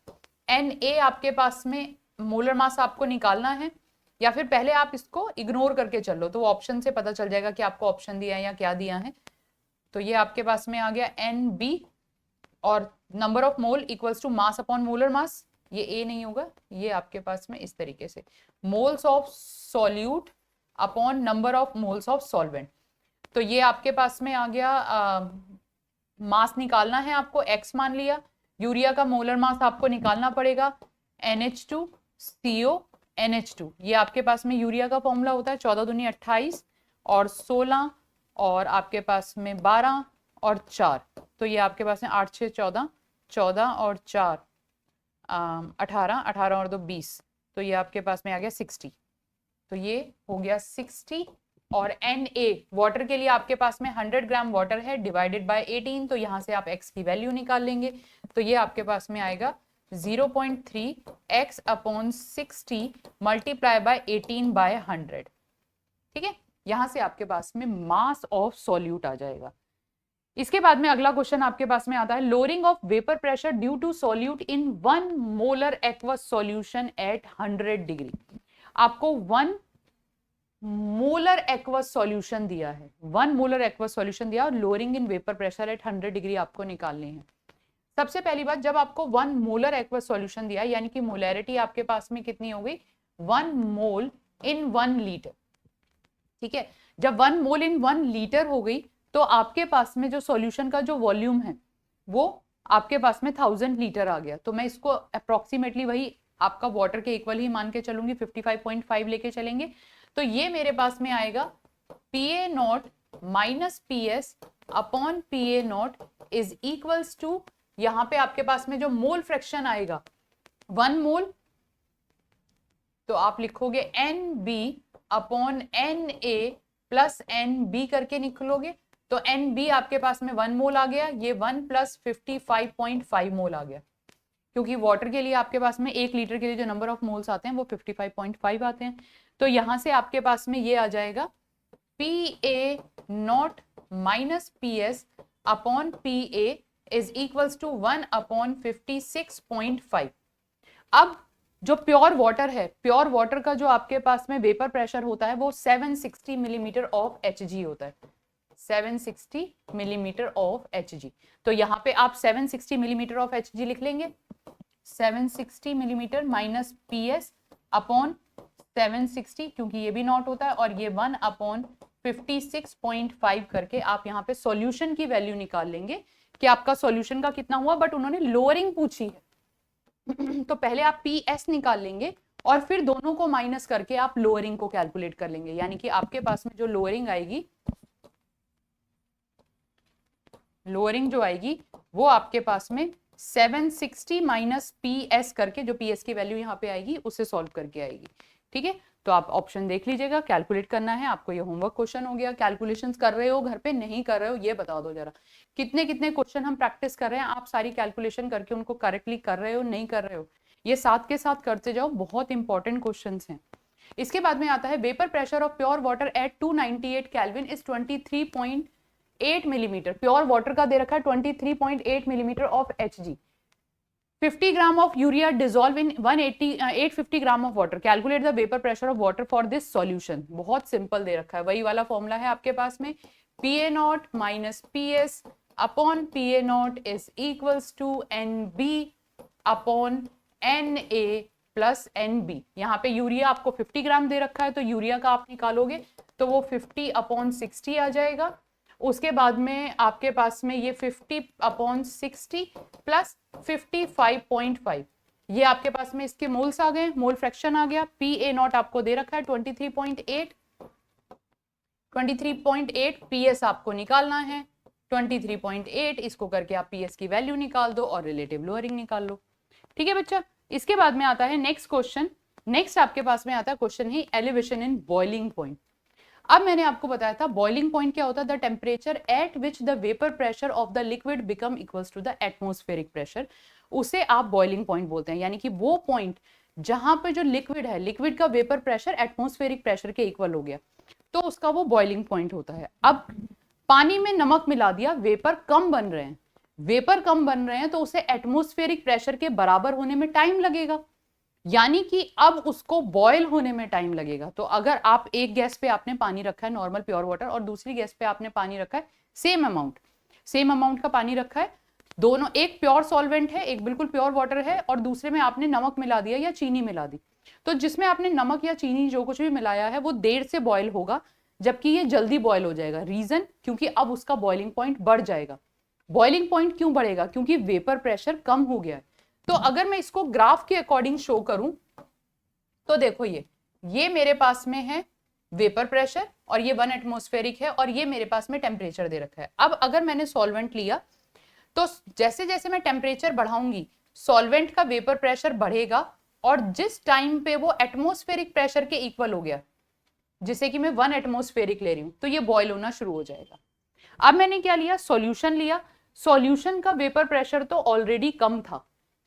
Na आपके पास में मोलर मास आपको निकालना है, या फिर पहले आप इसको इग्नोर करके चलो तो ऑप्शन से पता चल जाएगा कि आपको ऑप्शन दिया है या क्या दिया है। तो ये आपके पास में आ गया NB, और number of mole equals to mass upon molar mass, ये A नहीं होगा, ये आपके पास में इस तरीके से moles of solute upon number of moles of solvent. तो ये आपके पास में आ गया, मास निकालना है आपको, X मान लिया, यूरिया का मोलर मास आपको निकालना पड़ेगा NH2CO NH2। ये आपके पास में यूरिया का फॉर्मूला होता है 14 दूनी 28 और 16 और आपके पास में 12 और 4, तो ये आपके पास में 8 6 14, 14 और 4 18, 18 और 2 20, तो ये आपके पास में आ गया 60। तो ये हो गया 60। और Na वाटर के लिए आपके पास में 100 ग्राम वाटर है डिवाइडेड बाय 18, तो यहाँ से आप x की वैल्यू निकाल लेंगे, तो ये आपके पास में आएगा 0.3 x अपॉन 60 मल्टीप्लाई बाय 18 बाय 100। ठीक है, यहां से आपके पास में मास ऑफ सॉल्यूट आ जाएगा। इसके बाद में अगला क्वेश्चन आपके पास में आता है lowering of vapour pressure due to solute in 1 molar aqueous solution at 100 degree. आपको 1 मोलर एक्वस सॉल्यूशन दिया है, 1 मोलर एक्वस सॉल्यूशन दिया और lowering in vapour pressure at 100 degree आपको निकालनी है। सबसे पहली बात, जब आपको 1 मोलर एक्वस सॉल्यूशन दिया यानी कि मोलैरिटी आपके पास में कितनी हो गई 1 मोल इन 1 लीटर। ठीक है, जब 1 मोल इन 1 लीटर हो गई तो आपके पास में जो सॉल्यूशन का जो वॉल्यूम है वो आपके पास में 1000 लीटर आ गया। तो मैं इसको अप्रोक्सीमेटली वही आपका वाटर के इक्वल ही मान के चलूंगी, 55.5 लेके चलेंगे, तो ये मेरे पास में आएगा PA0 minus PS upon PA0 is equals to, यहां पे आपके पास में जो मोल फ्रैक्शन आएगा 1 मोल, तो आप लिखोगे NB upon NA plus NB करके निकलोगे, तो NB आपके पास में 1 मोल आ गया, ये 1 प्लस 55.5 मोल आ गया, क्योंकि वाटर के लिए आपके पास में 1 लीटर के लिए जो नंबर ऑफ मोल्स आते हैं वो 55.5 आते हैं। तो यहां से आपके पास में ये आ जाएगा PA0 minus PS upon PA is equals to 1 upon 56.5। अब जो प्योर वाटर है, प्योर वाटर का जो आपके पास में वेपर प्रेशर होता है वो 760 मिलीमीटर ऑफ Hg होता है, 760 मिलीमीटर ऑफ Hg। तो यहाँ पे आप 760 मिलीमीटर ऑफ Hg लिख लेंगे, 760 मिलीमीटर माइनस PS अपॉन 760, क्योंकि ये भी नॉट होता है, और ये 1 अपॉन 56.5 करके आप यहाँ पे सॉल्यूशन की वैल्यू निकाल लेंगे कि आपका सॉल्यूशन का कितना हुआ। बट उन्होंने लोअरिंग पूछी है तो पहले आप PS निकाल लेंगे और फिर दोनों को माइनस करके आप लोअरिंग को कैलकुलेट कर लेंगे, यानी कि आपके पास में जो लोअरिंग आएगी, लोअरिंग जो आएगी वो आपके पास में 760 माइनस PS करके, जो PS की वैल्यू यहाँ पे आएगी उसे सॉल्व करके आएगी। ठीक है, तो आप ऑप्शन देख लीजिएगा, कैलकुलेट करना है आपको, ये होमवर्क क्वेश्चन हो गया। कैलकुलेशंस कर रहे हो घर पे, नहीं कर रहे हो ये बता दो जरा, कितने कितने क्वेश्चन हम प्रैक्टिस कर रहे हैं, आप सारी कैलकुलेशन करके उनको करेक्टली कर रहे हो नहीं कर रहे हो, ये साथ के साथ करते जाओ, बहुत इंपॉर्टेंट क्वेश्चन हैं। इसके बाद में आता है vapour pressure of pure water at 298 kelvin is 23.8 millimetre. Pure water का दे रखा है 23.8 millimetre of Hg। 50 gram of urea dissolve in 850 gram of water, calculate the vapour pressure of water for this solution. बहुत simple they रखा है, वही वाला formula है आपके पास में, PA0 minus PS upon PA0 is equals to NB upon NA plus NB। यहाँ पे यूरिया आपको 50 ग्राम दे रखा है, तो यूरिया का आप निकालोगे तो वो 50 अपॉन 60 आ जाएगा। उसके बाद में आपके पास में ये 50 अपॉन 60 प्लस 55.5, ये आपके पास में इसके मोल्स आ गए, मोल फ्रैक्शन आ गया। PA0 आपको दे रखा है 23.8, PS आपको निकालना है 23.8, इसको करके आप PS की वैल्यू निकाल दो और रिलेटिव लोअरिंग निकाल लो। ठीक है बच्चा, इसके बाद में आता है नेक्स्ट क्वेश्चन। नेक्स्ट आपके पास में आता है क्वेश्चन है एलिवेशन इन बॉइलिंग पॉइंट। अब मैंने आपको बताया था बॉइलिंग पॉइंट क्या होता है, the temperature at which the vapour pressure of the liquid become equals to the atmospheric pressure, उसे आप बॉइलिंग पॉइंट बोलते हैं। यानी कि वो पॉइंट जहां पे जो लिक्विड है, लिक्विड का वेपर प्रेशर एटमॉस्फेरिक प्रेशर के इक्वल हो गया, तो उसका वो बॉइलिंग पॉइंट होता है। अब पानी में नमक मिला दिया, वेपर कम बन रहे हैं, वेपर कम बन रहे हैं तो उसे एटमॉस्फेरिक प्रेशर के बराबर होने में टाइम लगेगा, यानी कि अब उसको बॉयल होने में टाइम लगेगा। तो अगर आप एक गैस पे आपने पानी रखा है नॉर्मल प्योर वाटर और दूसरी गैस पे आपने पानी रखा है सेम अमाउंट का पानी रखा है, दोनों एक प्योर सॉल्वेंट है, एक बिल्कुल प्योर वाटर है, और दूसरे में आपने नमक मिला दिया या चीनी मिला दी, तो जिसमें आपने नमक या चीनी जो कुछ भी मिलाया है वो देर से बॉयल होगा, जबकि ये जल्दी बॉयल हो जाएगा। रीजन, क्योंकि अब उसका बॉइलिंग पॉइंट बढ़ जाएगा। बॉइलिंग पॉइंट क्यों बढ़ेगा? क्योंकि वेपर प्रेशर कम हो गया है। तो अगर मैं इसको ग्राफ के अकॉर्डिंग शो करूं तो देखो ये मेरे पास में है वेपर प्रेशर और ये 1 एटमॉस्फेरिक है और ये मेरे पास में टेम्परेचर दे रखा है। अब अगर मैंने सॉल्वेंट लिया तो जैसे जैसे मैं टेम्परेचर बढ़ाऊंगी सॉल्वेंट का वेपर प्रेशर बढ़ेगा और जिस टाइम पे वो एटमॉस्फेरिक प्रेशर के इक्वल हो गया, जिसे कि मैं 1 एटमॉस्फेरिक ले रही हूं, तो ये बॉयल होना शुरू हो जाएगा। अब मैंने क्या लिया? सॉल्यूशन लिया। सॉल्यूशन का वेपर प्रेशर तो ऑलरेडी कम था,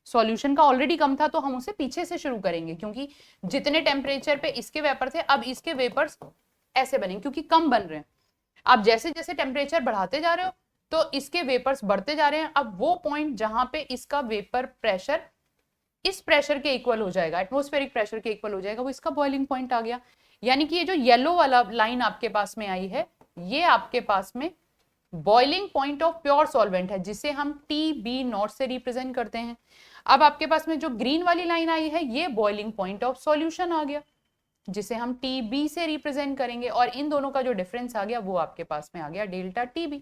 सॉल्यूशन का ऑलरेडी कम था, तो हम उसे पीछे से शुरू करेंगे क्योंकि जितने टेम्परेचर पे इसके वेपर थे अब इसके वेपर्स ऐसे बनेंगे क्योंकि कम बन रहे हैं। अब जैसे जैसे टेम्परेचर बढ़ाते जा रहे हो तो इसके वेपर्स बढ़ते जा रहे हैं। अब वो पॉइंट जहां पे इसका वेपर प्रेशर इस प्रेशर के इक्वल हो जाएगा, एटमॉस्फेरिक प्रेशर के इक्वल हो जाएगा, वो इसका बॉइलिंग पॉइंट आ गया। यानी कि ये जो येलो वाला लाइन आपके पास में आई है ये आपके पास में boiling point of pure solvent है, जिसे हम TB0 से रिप्रेजेंट करते हैं। अब आपके पास में जो ग्रीन वाली लाइन आई है ये बॉइलिंग पॉइंट ऑफ सॉल्यूशन आ गया, जिसे हम TB से रिप्रेजेंट करेंगे और इन दोनों का जो डिफरेंस आ गया वो आपके पास में आ गया डेल्टा TB,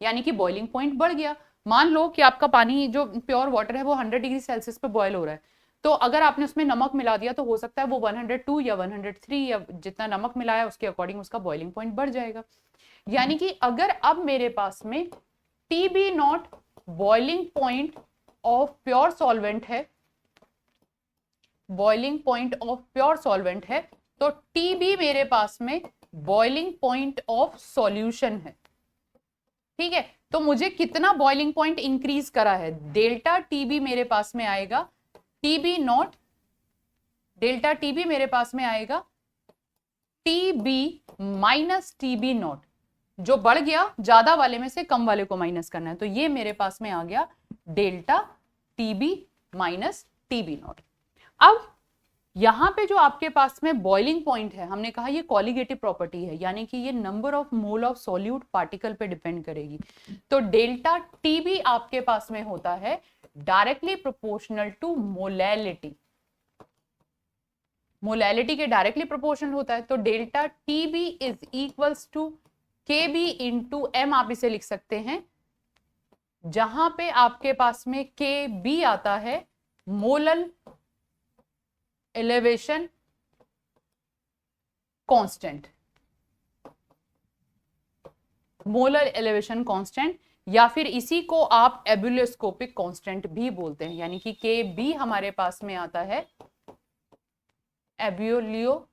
यानी कि बॉइलिंग पॉइंट बढ़ गया। मान लो कि आपका पानी जो प्योर वाटर है वो 100 डिग्री सेल्सियस पे बॉयल हो रहा है, तो अगर आपने उसमें नमक मिला दिया तो हो सकता है वो 102 या 103 या जितना नमक मिलाया उसके अकॉर्डिंग उसका बॉइलिंग पॉइंट बढ़ जाएगा। यानी कि अगर अब मेरे पास में TB0 boiling point of pure solvent है, boiling point of pure solvent है, तो TB मेरे पास में बॉइलिंग पॉइंट ऑफ सॉल्यूशन है। ठीक है, तो मुझे कितना बॉइलिंग पॉइंट इंक्रीज करा है? डेल्टा TB मेरे पास में आएगा TB0, डेल्टा TB मेरे पास में आएगा TB माइनस TB0, जो बढ़ गया ज्यादा वाले में से कम वाले को माइनस करना है, तो ये मेरे पास में आ गया डेल्टा TB माइनस TB0। अब यहां पे जो आपके पास में बॉइलिंग पॉइंट है, हमने कहा ये कॉलिगेटिव प्रॉपर्टी है, यानी कि ये number of mole of solute particle पे डिपेंड करेगी। तो डेल्टा TB आपके पास में होता है directly proportional to molality, molality के डायरेक्टली प्रोपोर्शनल होता है। तो delta TB is equals to KB into M, आप इसे लिख सकते हैं, जहां पे आपके पास में KB आता है molal elevation constant, molar elevation constant, या फिर इसी को आप एब्यूलियोस्कोपिक कांस्टेंट भी बोलते हैं, यानी कि KB हमारे पास में आता है एब्यूलियोस्कोपिक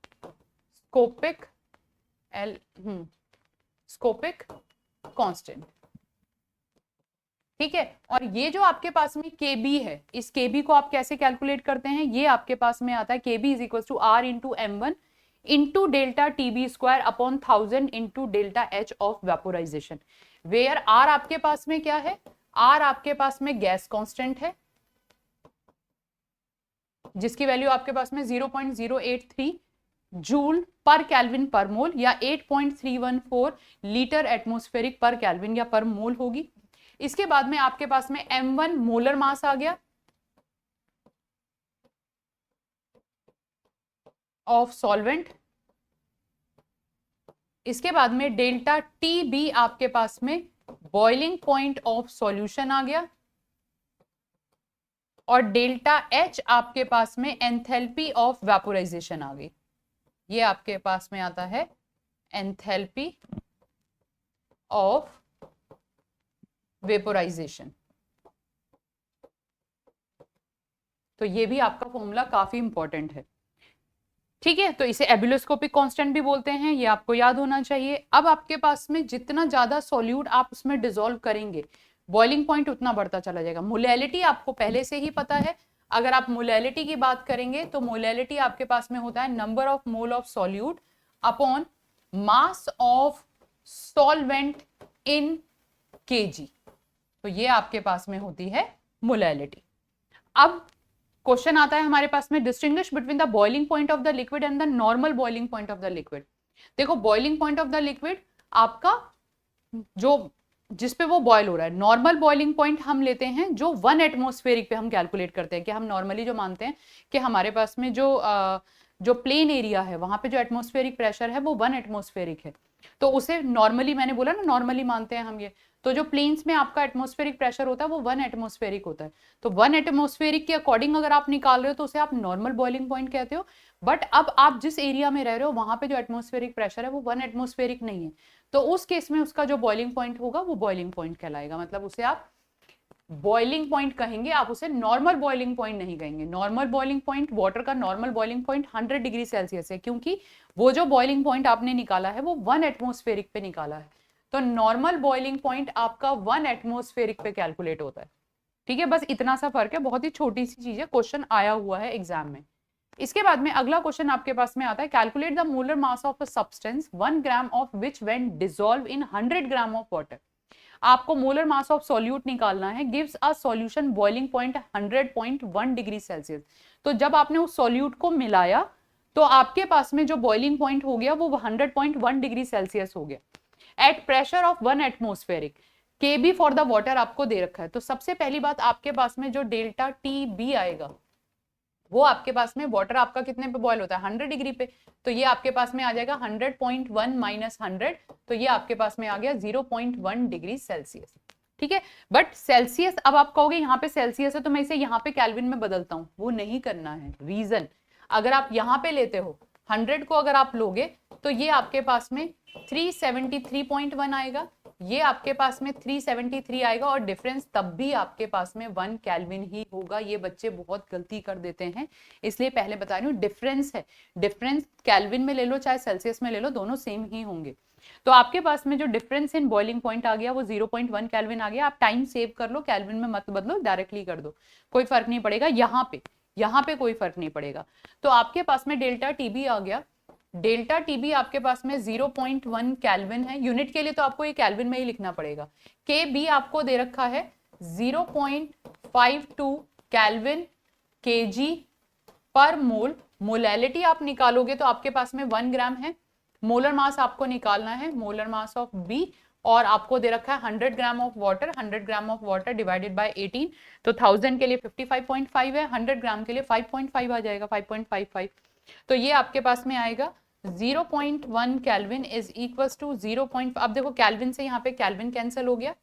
स्कोपिक कांस्टेंट। ठीक है, और ये जो आपके पास में KB है, इस KB को आप कैसे कैलकुलेट करते हैं? ये आपके पास में आता है KB is equal to R into M1 into delta TB square upon 1000 into delta H of vaporisation, where R आपके पास में क्या है? R आपके पास में गैस कांस्टेंट है, जिसकी वैल्यू आपके पास में 0.083 जूल पर केल्विन पर मोल या 8.314 लीटर एटमॉस्फेरिक पर केल्विन या पर मोल होगी। इसके बाद में आपके पास में M1 मोलर मास आ गया ऑफ सॉल्वेंट। इसके बाद में डेल्टा TB आपके पास में बॉइलिंग पॉइंट ऑफ सॉल्यूशन आ गया और डेल्टा H आपके पास में एंथैल्पी ऑफ वेपोराइजेशन आ गई। ये आपके पास में आता है एंथैल्पी ऑफ वेपोराइजेशन। तो ये भी आपका फॉर्मूला काफी इंपॉर्टेंट है। ठीक है, तो इसे एब्यूलियोस्कोपिक कांस्टेंट भी बोलते हैं, ये आपको याद होना चाहिए। अब आपके पास में जितना ज्यादा सॉल्यूट आप उसमें डिसॉल्व करेंगे बॉइलिंग पॉइंट उतना बढ़ता चला जाएगा। मोलैलिटी आपको पहले से ही पता है। अगर आप मोलैलिटी की बात करेंगे तो मोलैलिटी आपके पास में होता है number of mole of solute upon mass of solvent in kg, तो ये आपके पास में होती है मोलैलिटी। अब क्वेश्चन आता है हमारे पास में, distinguish between the boiling point of the liquid and the normal boiling point of the liquid. देखो, boiling point of the liquid आपका जो जिस पे वो बॉयल हो रहा है, नॉर्मल बॉइलिंग पॉइंट हम लेते हैं जो 1 एटमॉस्फेरिक पे हम कैलकुलेट करते हैं, कि हम नॉर्मली जो मानते हैं कि हमारे पास में जो प्लेन एरिया है वहां पे जो एटमॉस्फेरिक प्रेशर है वो 1 एटमॉस्फेरिक है। तो उसे नॉर्मली, मैंने बोला ना नॉर्मली मानते हैं हम ये। तो जो प्लेन्स में आपका एटमॉस्फेरिक प्रेशर होता है वो 1 एटमॉस्फेरिक होता है। तो 1 एटमॉस्फेरिक के अकॉर्डिंग अगर आप निकाल रहे हो तो उसे आप नॉर्मल बॉइलिंग पॉइंट कहते हो। बट अब आप जिस एरिया में रह रहे हो वहां पे जो एटमॉस्फेरिक प्रेशर है वो 1 एटमॉस्फेरिक नहीं है, तो उस केस में उसका जो बॉइलिंग पॉइंट होगा वो बॉइलिंग पॉइंट कहलाएगा। मतलब उसे आप बॉइलिंग पॉइंट कहेंगे, आप उसे नॉर्मल बॉइलिंग पॉइंट नहीं कहेंगे। नॉर्मल बॉइलिंग पॉइंट, वाटर का normal boiling point 100 degree Celsius है, क्योंकि वो जो बॉइलिंग पॉइंट आपने निकाला है वो 1 एटमॉस्फेरिक पे निकाला है। तो नॉर्मल बॉइलिंग पॉइंट आपका 1 एटमॉस्फेरिक पे कैलकुलेट होता है। ठीक है, बस इतना सा फर्क है, बहुत ही छोटी सी चीज है, क्वेश्चन आया हुआ है एग्जाम में। इसके बाद में अगला क्वेश्चन आपके पास में आता है, calculate the molar mass of a substance 1 gram of which when dissolve in 100 gram of water. आपको मोलर मास ऑफ सॉल्यूट निकालना है, gives a solution boiling point 100.1 degree Celsius. तो जब आपने उस सॉल्यूट को मिलाया तो आपके पास में जो बॉइलिंग पॉइंट हो गया वो 100.1 डिग्री सेल्सियस हो गया at pressure of 1 atmospheric. KB for the water आपको दे रखा है। तो सबसे पहली बात, आपके पास में जो डेल्टा टी बी आएगा वो आपके पास में, वाटर आपका कितने पे बॉयल होता है 100 डिग्री पे, तो ये आपके पास में आ जाएगा 100.1 माइनस 100, तो ये आपके पास में आ गया 0.1 डिग्री सेल्सियस। ठीक है, बट सेल्सियस, अब आप कहोगे यहाँ पे सेल्सियस है तो मैं इसे यहाँ पे केल्विन में बदलता हूँ, वो नहीं करना है। रीजन, अगर आप यहाँ पे लेते हो 100 को, अगर आप लोगे तो ये आपके पास में 373.1 आएगा, ये आपके पास में 373 आएगा, और डिफरेंस तब भी आपके पास में 1 केल्विन ही होगा। ये बच्चे बहुत गलती कर देते हैं, इसलिए पहले बता रही हूँ डिफरेंस है। डिफरेंस केल्विन में ले लो चाहे सेल्सियस में ले लो, दोनों सेम ही होंगे। तो आपके पास में जो डिफरेंस इन बॉइलिंग पॉइंट आ गया वो 0.1 केल्विन आ गया। आप टाइम सेव कर लो, केल्विन में मत बदलो, डायरेक्टली कर दो, कोई फर्क नहीं पड़ेगा। यहाँ पे कोई फर्क नहीं पड़ेगा। तो आपके पास में डेल्टा टीबी आ गया। डेल्टा टीबी आपके पास में 0.1 केल्विन है, यूनिट के लिए तो आपको ये केल्विन में ही लिखना पड़ेगा। के बी आपको दे रखा है 0.52 केल्विन केजी पर मोल। मोलैलिटी आप निकालोगे तो आपके पास में 1 ग्राम है। मोलर मास आपको निकालना है, मोलर मास ऑफ बी, और आपको दे रखा है 100 gram of water. 100 gram of water divided by 18, तो 1000 के लिए 55.5 है, 100 ग्राम के लिए 5.5 आ जाएगा, 5.55। तो ये आपके पास में आएगा 0.1 केल्विन इज इक्वल्स टू 0. अब देखो केल्विन से यहाँ पे केल्विन कैंसिल हो गया,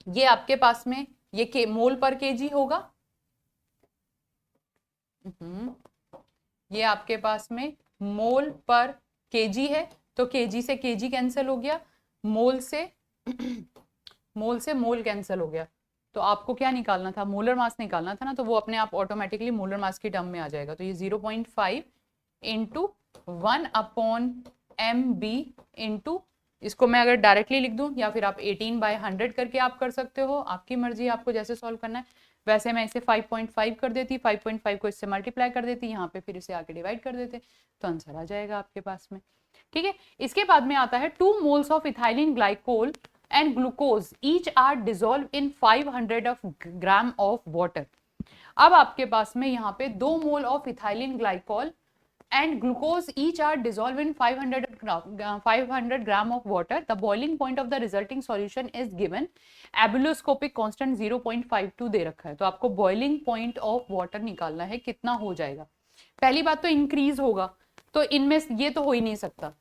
ये आपके पास में ये के मोल पर केजी होगा। ये आपके पास में मोल पर केजी है, तो केजी से केजी कैंसिल हो गया, मोल से मोल कैंसिल हो गया। तो आपको क्या निकालना था, मोलर मास निकालना था ना, तो वो अपने आप ऑटोमेटिकली मोलर मास की टर्म में आ जाएगा। तो ये 0.5 इंटू 1/mb इंटू, इसको मैं अगर डायरेक्टली लिख दूं या फिर आप 18/100 करके आप कर सकते हो, आपकी मर्जी, आपको जैसे सॉल्व करना है। वैसे मैं इसे 5.5 कर देती, 5.5 को इससे मल्टीप्लाई कर देती, यहाँ पे फिर इसे आके डिवाइड कर देते, तो आंसर आ जाएगा आपके पास में। ठीक है, इसके बाद में आता है 2 moles of ethylene glycol and glucose each are dissolved in 500 of gram of water। अब आपके पास में यहाँ पे 2 mole of ethylene glycol and glucose each are dissolved in 500 gram of water। The boiling point of the resulting solution is given। Ebullioscopic constant 0.52 दे रखा है, तो आपको बॉइलिंग पॉइंट ऑफ वाटर निकालना है, कितना हो जाएगा। पहली बात तो इंक्रीज होगा, तो इनमें ये तो हो ही नहीं सकता,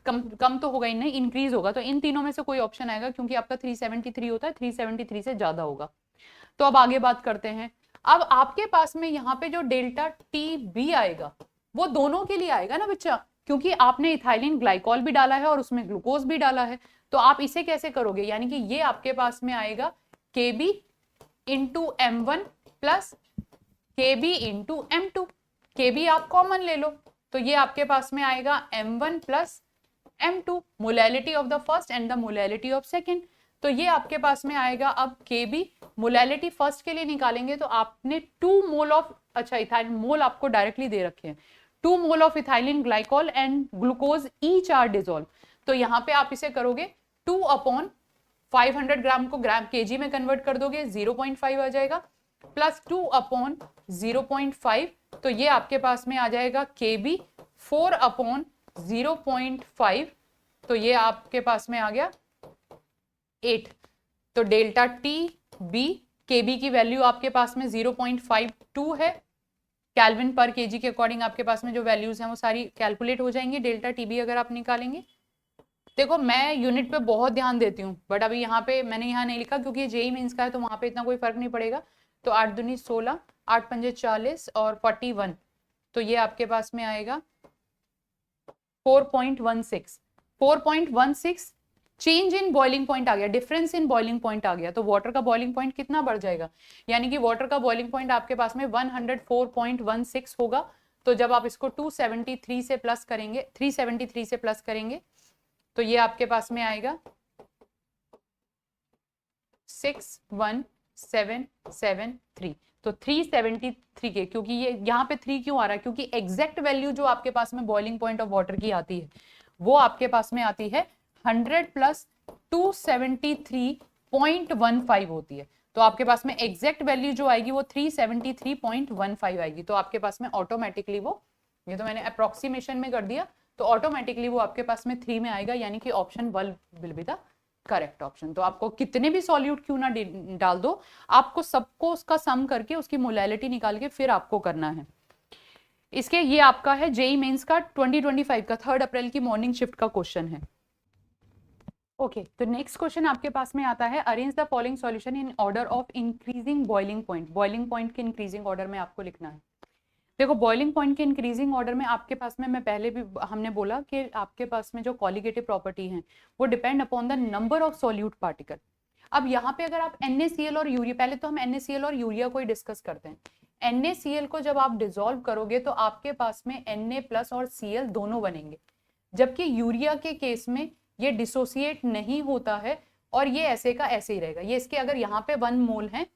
कम तो होगा ही नहीं, इंक्रीज होगा। तो इन तीनों में से कोई ऑप्शन आएगा, क्योंकि आपका 373 होता है, 373 से ज्यादा होगा। तो अब आगे बात करते हैं। अब आपके पास में यहाँ पे जो डेल्टा टी बी आएगा वो दोनों के लिए आएगा ना बच्चा, क्योंकि आपने इथाइलिन ग्लाइकोल भी डाला है और उसमें ग्लूकोज भी डाला है। तो आप इसे कैसे करोगे, यानी कि ये आपके पास में आएगा Kb into M1 plus Kb into M2। Kb आप कॉमन ले लो, तो ये आपके पास में आएगा M1 plus M2, molality of the first and the molality of second. तो ये आपके पास में आएगा अब Kb, मोलैलिटी फर्स्ट के लिए निकालेंगे तो आपने 2 मोल ऑफ, अच्छा इथाइलिन मोल आपको डायरेक्टली दे रखे हैं, 2 mole of ethylene glycol and glucose each are dissolve. तो यहाँ पे आप इसे करोगे 2/500 ग्राम को ग्राम केजी में कन्वर्ट कर दोगे, 0.5 आ जाएगा, प्लस 2/0.5, तो ये आपके पास में आ जाएगा Kb 4/0.5, तो ये आपके पास में आ गया 8। तो डेल्टा टी बी, केबी की वैल्यू आपके पास में 0.52 है, केल्विन पर केजी के अकॉर्डिंग आपके पास में जो वैल्यूज हैं वो सारी कैलकुलेट हो जाएंगी डेल्टा टीबी अगर आप निकालेंगे। देखो मैं यूनिट पे बहुत ध्यान देती हूँ, बट अभी यहाँ पे मैंने यहाँ नहीं लिखा क्योंकि ये जेई मेंस का है, तो वहां पे इतना कोई फर्क नहीं पड़ेगा। तो 8 दूनी 16, 8 पंजे 40 और 41, तो ये आपके पास में आएगा 4.16। 4.16 चेंज इन बॉइलिंग पॉइंट आ गया, डिफरेंस इन बॉइलिंग पॉइंट आ गया, तो वाटर का बॉइलिंग पॉइंट कितना बढ़ जाएगा, यानी कि वाटर का बॉइलिंग पॉइंट आपके पास में 104.16 होगा। तो जब आप इसको 273 से प्लस करेंगे, 373 से प्लस करेंगे, तो ये आपके पास में आएगा 61773। तो 373 के, क्योंकि ये यहाँ पे 3 क्यों आ रहा है, क्योंकि एग्जैक्ट वैल्यू जो आपके पास में बॉइलिंग पॉइंट ऑफ वाटर की आती है वो आपके पास में आती है 100 प्लस 273.15 होती है। तो आपके पास में एग्जैक्ट वैल्यू जो आएगी वो 373.15 आएगी। तो आपके पास में ऑटोमेटिकली वो, ये तो मैंने अप्रोक्सीमेशन में कर दिया, तो ऑटोमेटिकली वो आपके पास में 3 में आएगा, यानी कि option 1 will be the correct option. तो आपको कितने भी सॉल्यूट क्यों ना डाल दो, आपको सबको उसका सम करके उसकी मोलैलिटी निकाल के फिर आपको करना है। इसके ये आपका है जेई मेंस का 2025 का 3 अप्रैल की मॉर्निंग शिफ्ट का क्वेश्चन है। ओके, तो नेक्स्ट क्वेश्चन आपके पास में आता है, arrange the following solution in order of increasing boiling point. Boiling point के इंक्रीजिंग ऑर्डर में आपको लिखना है। देखो बॉइलिंग पॉइंट के इंक्रीजिंग ऑर्डर में आपके पास में, मैं पहले भी हमने बोला कि आपके पास में जो कॉलिगेटिव प्रॉपर्टी है वो depend upon the number of solute particle. अब यहाँ पे अगर आप NaCl और यूरिया, पहले तो हम NaCl और यूरिया को ही डिस्कस करते हैं। NaCl को जब आप डिसॉल्व करोगे तो आपके पास में Na प्लस और Cl दोनों बनेंगे, जबकि यूरिया के केस में ये डिसोसिएट नहीं होता है और ये ऐसे का ऐसे ही रहेगा। ये इसके अगर यहाँ पे 1 मोल है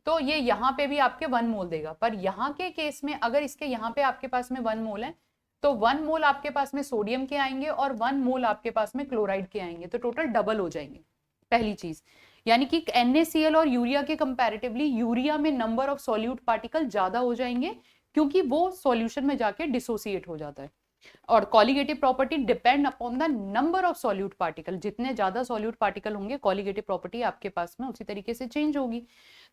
तो ये यहाँ पे भी आपके 1 मोल देगा, पर यहाँ के केस में अगर इसके यहाँ पे आपके पास में 1 मोल है तो 1 मोल आपके पास में सोडियम के आएंगे और 1 मोल आपके पास में क्लोराइड के आएंगे, तो टोटल डबल हो जाएंगे। पहली चीज, यानी कि NaCl और यूरिया के कंपैरेटिवली यूरिया में नंबर ऑफ सॉल्यूट पार्टिकल ज्यादा हो जाएंगे, क्योंकि वो सॉल्यूशन में जाके डिसोसिएट हो जाता है। और colligative property depend upon the number of solute particle, जितने ज्यादा सॉल्यूट पार्टिकल होंगे कॉलिगेटिव प्रॉपर्टी आपके पास में उसी तरीके से चेंज होगी।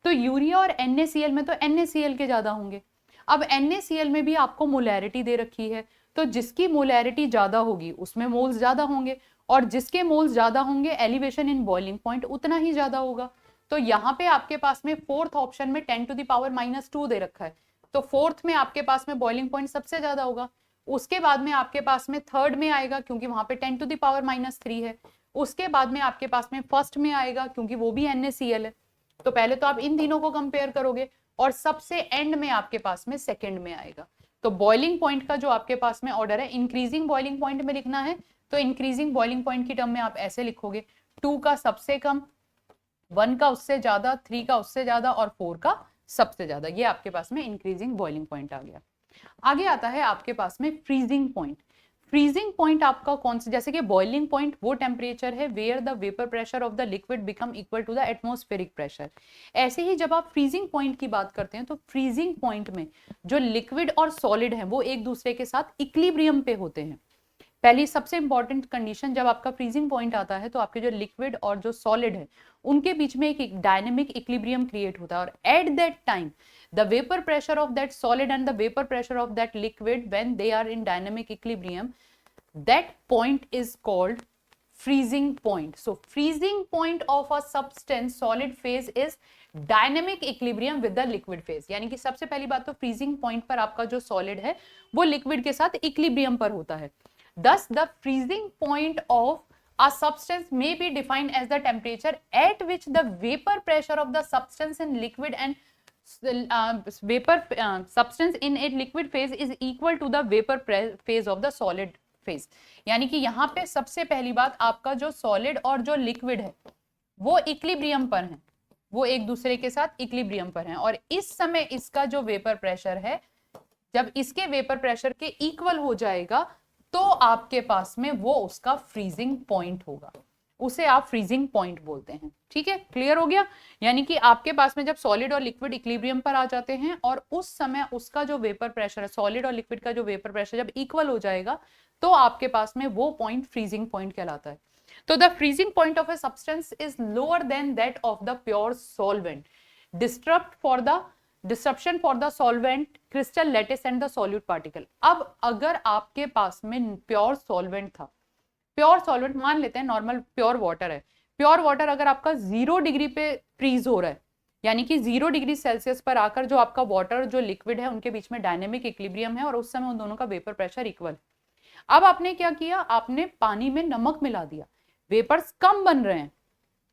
तो यूरिया और NaCl में तो NaCl के ज्यादा होंगे। अब NaCl में भी आपको मोलैरिटी दे रखी है, तो जिसकी मोलैरिटी ज्यादा होगी उसमें मोल्स ज्यादा होंगे, और जिसके मोल्स ज्यादा होंगे एलिवेशन इन बॉइलिंग पॉइंट उतना ही ज्यादा होगा। तो यहाँ पे आपके पास में फोर्थ ऑप्शन में 10⁻⁻2 दे रखा है, तो फोर्थ में आपके पास में बॉइलिंग पॉइंट सबसे ज्यादा होगा। उसके बाद में आपके पास में थर्ड में आएगा क्योंकि वहां पे 10⁻³ है। उसके बाद में आपके पास में फर्स्ट में आएगा क्योंकि वो भी NaCl है। तो पहले तो आप इन तीनों को कंपेयर करोगे और सबसे एंड में आपके पास में सेकंड में आएगा। तो बॉइलिंग पॉइंट का जो आपके पास में ऑर्डर है, इंक्रीजिंग बॉइलिंग पॉइंट में लिखना है तो इंक्रीजिंग बॉइलिंग पॉइंट की टर्म में आप ऐसे लिखोगे, 2 का सबसे कम, 1 का उससे ज्यादा, 3 का उससे ज्यादा और 4 का सबसे ज्यादा। ये आपके पास में इंक्रीजिंग बॉइलिंग पॉइंट आ गया। आगे आता है आपके पास में फ्रीजिंग पॉइंट। फ्रीजिंग पॉइंट आपका कौन सा, जैसे कि बॉइलिंग पॉइंट वो टेम्परेचर है where the vapour pressure of the liquid become equal to the atmospheric pressure. ऐसे ही जब आप फ्रीजिंग पॉइंट की बात करते हैं तो फ्रीजिंग पॉइंट में जो लिक्विड और सॉलिड है वो एक दूसरे के साथ इक्विलिब्रियम पे होते हैं। पहली सबसे इंपॉर्टेंट कंडीशन, जब आपका फ्रीजिंग पॉइंट आता है तो आपके जो लिक्विड और जो सॉलिड है उनके बीच में एक डायनेमिक इक्विलिब्रियम क्रिएट होता है, और at that time the vapor pressure of that solid and the vapor pressure of that liquid when they are in dynamic equilibrium, that point is called freezing point. So freezing point of a substance solid phase is dynamic equilibrium with the liquid phase। यानी कि सबसे पहली बात तो freezing point पर आपका जो solid है वो liquid के साथ equilibrium पर होता है। Thus the freezing point of a substance may be defined as the temperature at which the vapor pressure of the substance in liquid and vapor substance in a liquid phase is equal to the vapor phase of the solid phase। यानी कि यहाँ पे सबसे पहली बात, आपका जो solid और जो लिक्विड है वो इक्विलिब्रियम पर है, वो एक दूसरे के साथ इक्विलिब्रियम पर है, और इस समय इसका जो वेपर प्रेशर है जब इसके वेपर प्रेशर के इक्वल हो जाएगा तो आपके पास में वो उसका फ्रीजिंग पॉइंट होगा, उसे आप फ्रीजिंग पॉइंट बोलते हैं। ठीक है, क्लियर हो गया। यानी कि आपके पास में जब सॉलिड और लिक्विड इक्विलिब्रियम पर आ जाते हैं और उस समय उसका जो वेपर प्रेशर है, सॉलिड और लिक्विड का जो वेपर प्रेशर जब इक्वल हो जाएगा तो आपके पास में वो पॉइंट फ्रीजिंग पॉइंट कहलाता है। तो the freezing point of a substance is lower than that of the pure solvent, disruption for the solvent, crystal lattice and the solute particle. अब अगर आपके पास में प्योर सॉल्वेंट था प्योर सॉल्वेंट मान लेते हैं, नॉर्मल प्योर वाटर है, प्योर वाटर अगर आपका 0 डिग्री पे फ्रीज हो रहा है, यानी कि 0 डिग्री सेल्सियस पर आकर जो आपका वाटर जो लिक्विड है उनके बीच में डायनेमिक इक्विलिब्रियम है और उस समय उन दोनों का वेपर प्रेशर इक्वल। अब आपने क्या किया, आपने पानी में नमक मिला दिया, वेपर्स कम बन रहे हैं,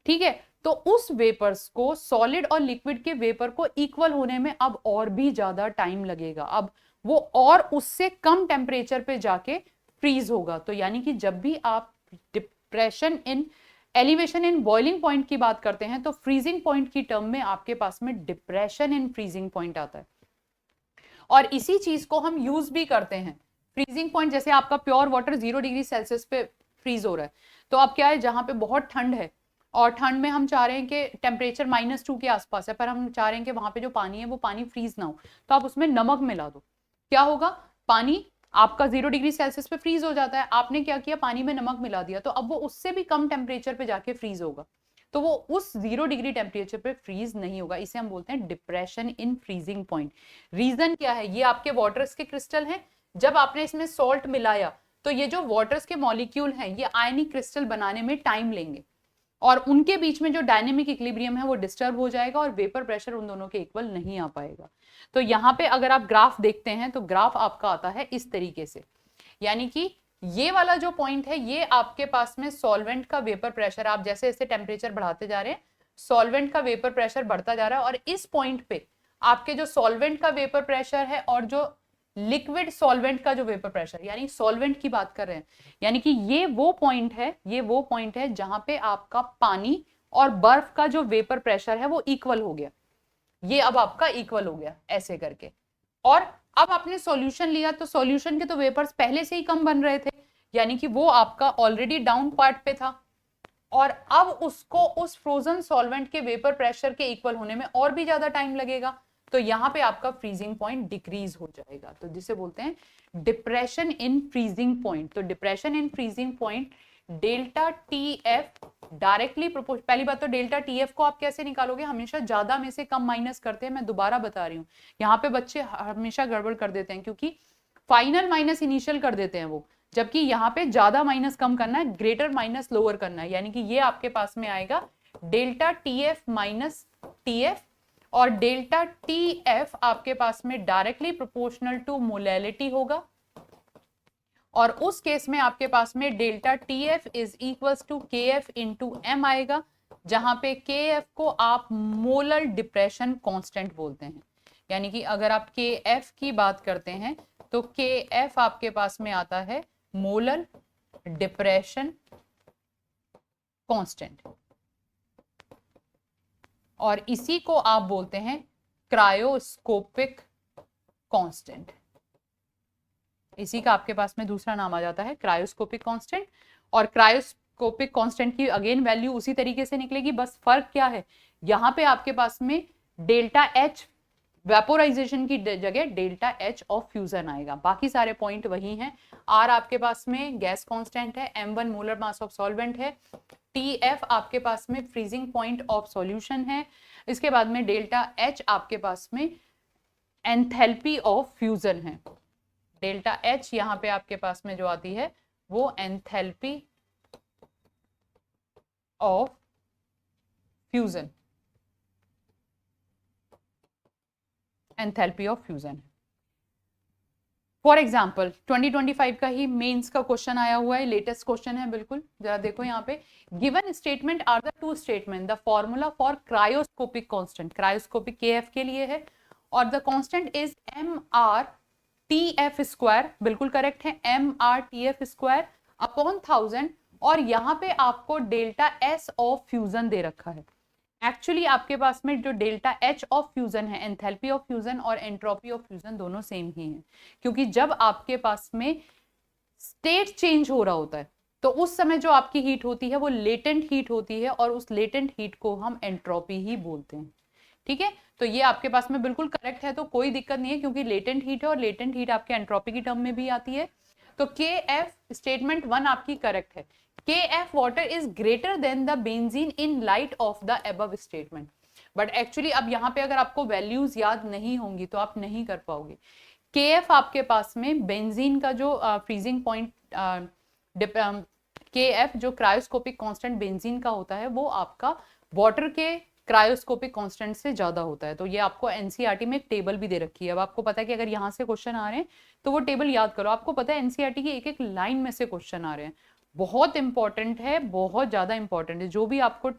ठीक है, तो उस वेपर्स को सॉलिड और लिक्विड के वेपर को इक्वल होने में अब और भी ज्यादा टाइम लगेगा, अब वो और उससे कम टेम्परेचर पे जाके फ्रीज होगा। तो यानी कि जब भी आप depression in elevation in boiling point की बात करते हैं तो फ्रीजिंग पॉइंट की टर्म में आपके पास में डिप्रेशन इन फ्रीजिंग पॉइंट आता है। और इसी चीज को हम यूज भी करते हैं, फ्रीजिंग पॉइंट जैसे आपका प्योर वाटर 0 डिग्री सेल्सियस पे फ्रीज हो रहा है, तो अब क्या है, जहां पे बहुत ठंड है और ठंड में हम चाह रहे हैं कि टेम्परेचर -2 के आसपास है, पर हम चाह रहे हैं कि वहां पे जो पानी है वो पानी फ्रीज ना हो, तो आप उसमें नमक मिला दो, क्या होगा, पानी आपका 0 डिग्री सेल्सियस पे फ्रीज हो जाता है, आपने क्या किया, पानी में नमक मिला दिया, तो अब वो उससे भी कम टेम्परेचर पे जाके फ्रीज होगा, तो वो उस 0 डिग्री टेम्परेचर पे फ्रीज नहीं होगा, इसे हम बोलते हैं depression in freezing point. Reason क्या है, ये आपके वाटर्स के क्रिस्टल हैं, जब आपने इसमें सॉल्ट मिलाया तो ये जो वाटर्स के मॉलिक्यूल हैं ये आयनिक क्रिस्टल बनाने में टाइम लेंगे और उनके बीच में जो डायनेमिक इक्विलिब्रियम है वो डिस्टर्ब हो जाएगा और वेपर प्रेशर उन दोनों के इक्वल नहीं आ पाएगा। तो यहाँ पे अगर आप ग्राफ देखते हैं तो ग्राफ आपका आता है इस तरीके से, यानी कि ये वाला जो पॉइंट है ये आपके पास में सॉल्वेंट का वेपर प्रेशर, आप जैसे जैसे टेम्परेचर बढ़ाते जा रहे हैं सॉल्वेंट का वेपर प्रेशर बढ़ता जा रहा है, और इस पॉइंट पे आपके जो सॉल्वेंट का वेपर प्रेशर है और जो लिक्विड सॉल्वेंट का जो वेपर प्रेशर, यानी सॉल्वेंट की बात कर रहे हैं, यानी कि ये वो पॉइंट है, ये वो पॉइंट है जहां पे आपका पानी और बर्फ का जो वेपर प्रेशर है वो इक्वल हो गया, ये अब आपका इक्वल हो गया ऐसे करके। और अब आपने सॉल्यूशन लिया तो सॉल्यूशन के तो वेपर्स पहले से ही कम बन रहे थे, यानी कि वो आपका ऑलरेडी डाउन पार्ट पे था, और अब उसको उस फ्रोजन सॉल्वेंट के वेपर प्रेशर के इक्वल होने में और भी ज्यादा टाइम लगेगा, तो यहां पे आपका फ्रीजिंग पॉइंट डिक्रीज हो जाएगा, तो जिसे बोलते हैं डिप्रेशन इन फ्रीजिंग पॉइंट। तो depression in freezing point delta T F directly proportional, पहली बात तो डेल्टा टी एफ को आप कैसे निकालोगे, हमेशा ज्यादा में से कम माइनस करते हैं, मैं दोबारा बता रही हूँ, यहाँ पे बच्चे हमेशा गड़बड़ कर देते हैं क्योंकि फाइनल माइनस इनिशियल कर देते हैं वो, जबकि यहाँ पे ज्यादा माइनस कम करना है, ग्रेटर माइनस लोअर करना है, यानी कि ये आपके पास में आएगा delta T F minus T F, और डेल्टा टी एफ आपके पास में डायरेक्टली प्रोपोर्शनल टू मोलैलिटी होगा, और उस केस में आपके पास में delta T F is equals to K F into M आएगा, जहां पे के एफ को आप मोलर डिप्रेशन कांस्टेंट बोलते हैं, यानी कि अगर आप के एफ की बात करते हैं तो के एफ आपके पास में आता है मोलर डिप्रेशन कांस्टेंट, और इसी को आप बोलते हैं क्रायोस्कोपिक कांस्टेंट, इसी का आपके पास में दूसरा नाम आ जाता है क्रायोस्कोपिक कांस्टेंट। और क्रायोस्कोपिक कांस्टेंट की अगेन वैल्यू उसी तरीके से निकलेगी, बस फर्क क्या है, यहाँ पे आपके पास में डेल्टा एच वेपोराइजेशन की जगह डेल्टा एच ऑफ फ्यूजन आएगा, बाकी सारे पॉइंट वही हैं। आर आपके पास में गैस कांस्टेंट है, M1 molar mass of solvent है, TF आपके पास में फ्रीजिंग पॉइंट ऑफ सॉल्यूशन है, इसके बाद में डेल्टा एच आपके पास में एंथैल्पी ऑफ फ्यूजन है, डेल्टा एच यहाँ पे आपके पास में जो आती है वो enthalpy of fusion, enthalpy of fusion है। फॉर एग्जाम्पल 2025 का ही मेंस का क्वेश्चन आया हुआ है, लेटेस्ट क्वेश्चन है बिल्कुल, जरा देखो यहाँ पे, given statement are the two statement, the formula for cryoscopic constant, cryoscopic KF के लिए है, और the constant is mr TF square, बिल्कुल करेक्ट है, mr TF स्क्वायर अपॉन 1000, और यहाँ पे आपको डेल्टा S ऑफ फ्यूजन दे रखा है। एक्चुअली आपके पास में जो डेल्टा एच ऑफ फ्यूजन है, एंथैल्पी ऑफ फ्यूजन और एंट्रोपी ऑफ फ्यूजन दोनों सेम ही हैं, क्योंकि जब आपके पास में स्टेट चेंज हो रहा होता है तो उस समय जो आपकी हीट होती है वो लेटेंट हीट होती है, और उस लेटेंट हीट को हम एंट्रोपी ही बोलते हैं, ठीक है। तो ये आपके पास में बिल्कुल करेक्ट है, तो कोई दिक्कत नहीं है, क्योंकि लेटेंट हीट है और लेटेंट हीट आपके एंट्रोपी की टर्म में भी आती है। तो के एफ स्टेटमेंट 1 आपकी करेक्ट है, KF water is greater than the benzene in light of the above statement, but actually अब यहाँ पे अगर आपको वैल्यूज याद नहीं होंगी तो आप नहीं कर पाओगे। KF आपके पास में बेंजीन का जो फ्रीजिंग पॉइंट KF जो क्रायोस्कोपिक कांस्टेंट बेंजीन का होता है वो आपका वाटर के क्रायोस्कोपिक कांस्टेंट से ज्यादा होता है। तो ये आपको एनसीईआरटी में एक टेबल भी दे रखी है। अब आपको पता है कि अगर यहाँ से क्वेश्चन आ रहे हैं तो वो टेबल याद करो। आपको पता है एनसीईआरटी की एक एक लाइन में से क्वेश्चन आ रहे हैं। बहुत इंपॉर्टेंट है, बहुत ज्यादा इंपॉर्टेंट है। जो भी आपको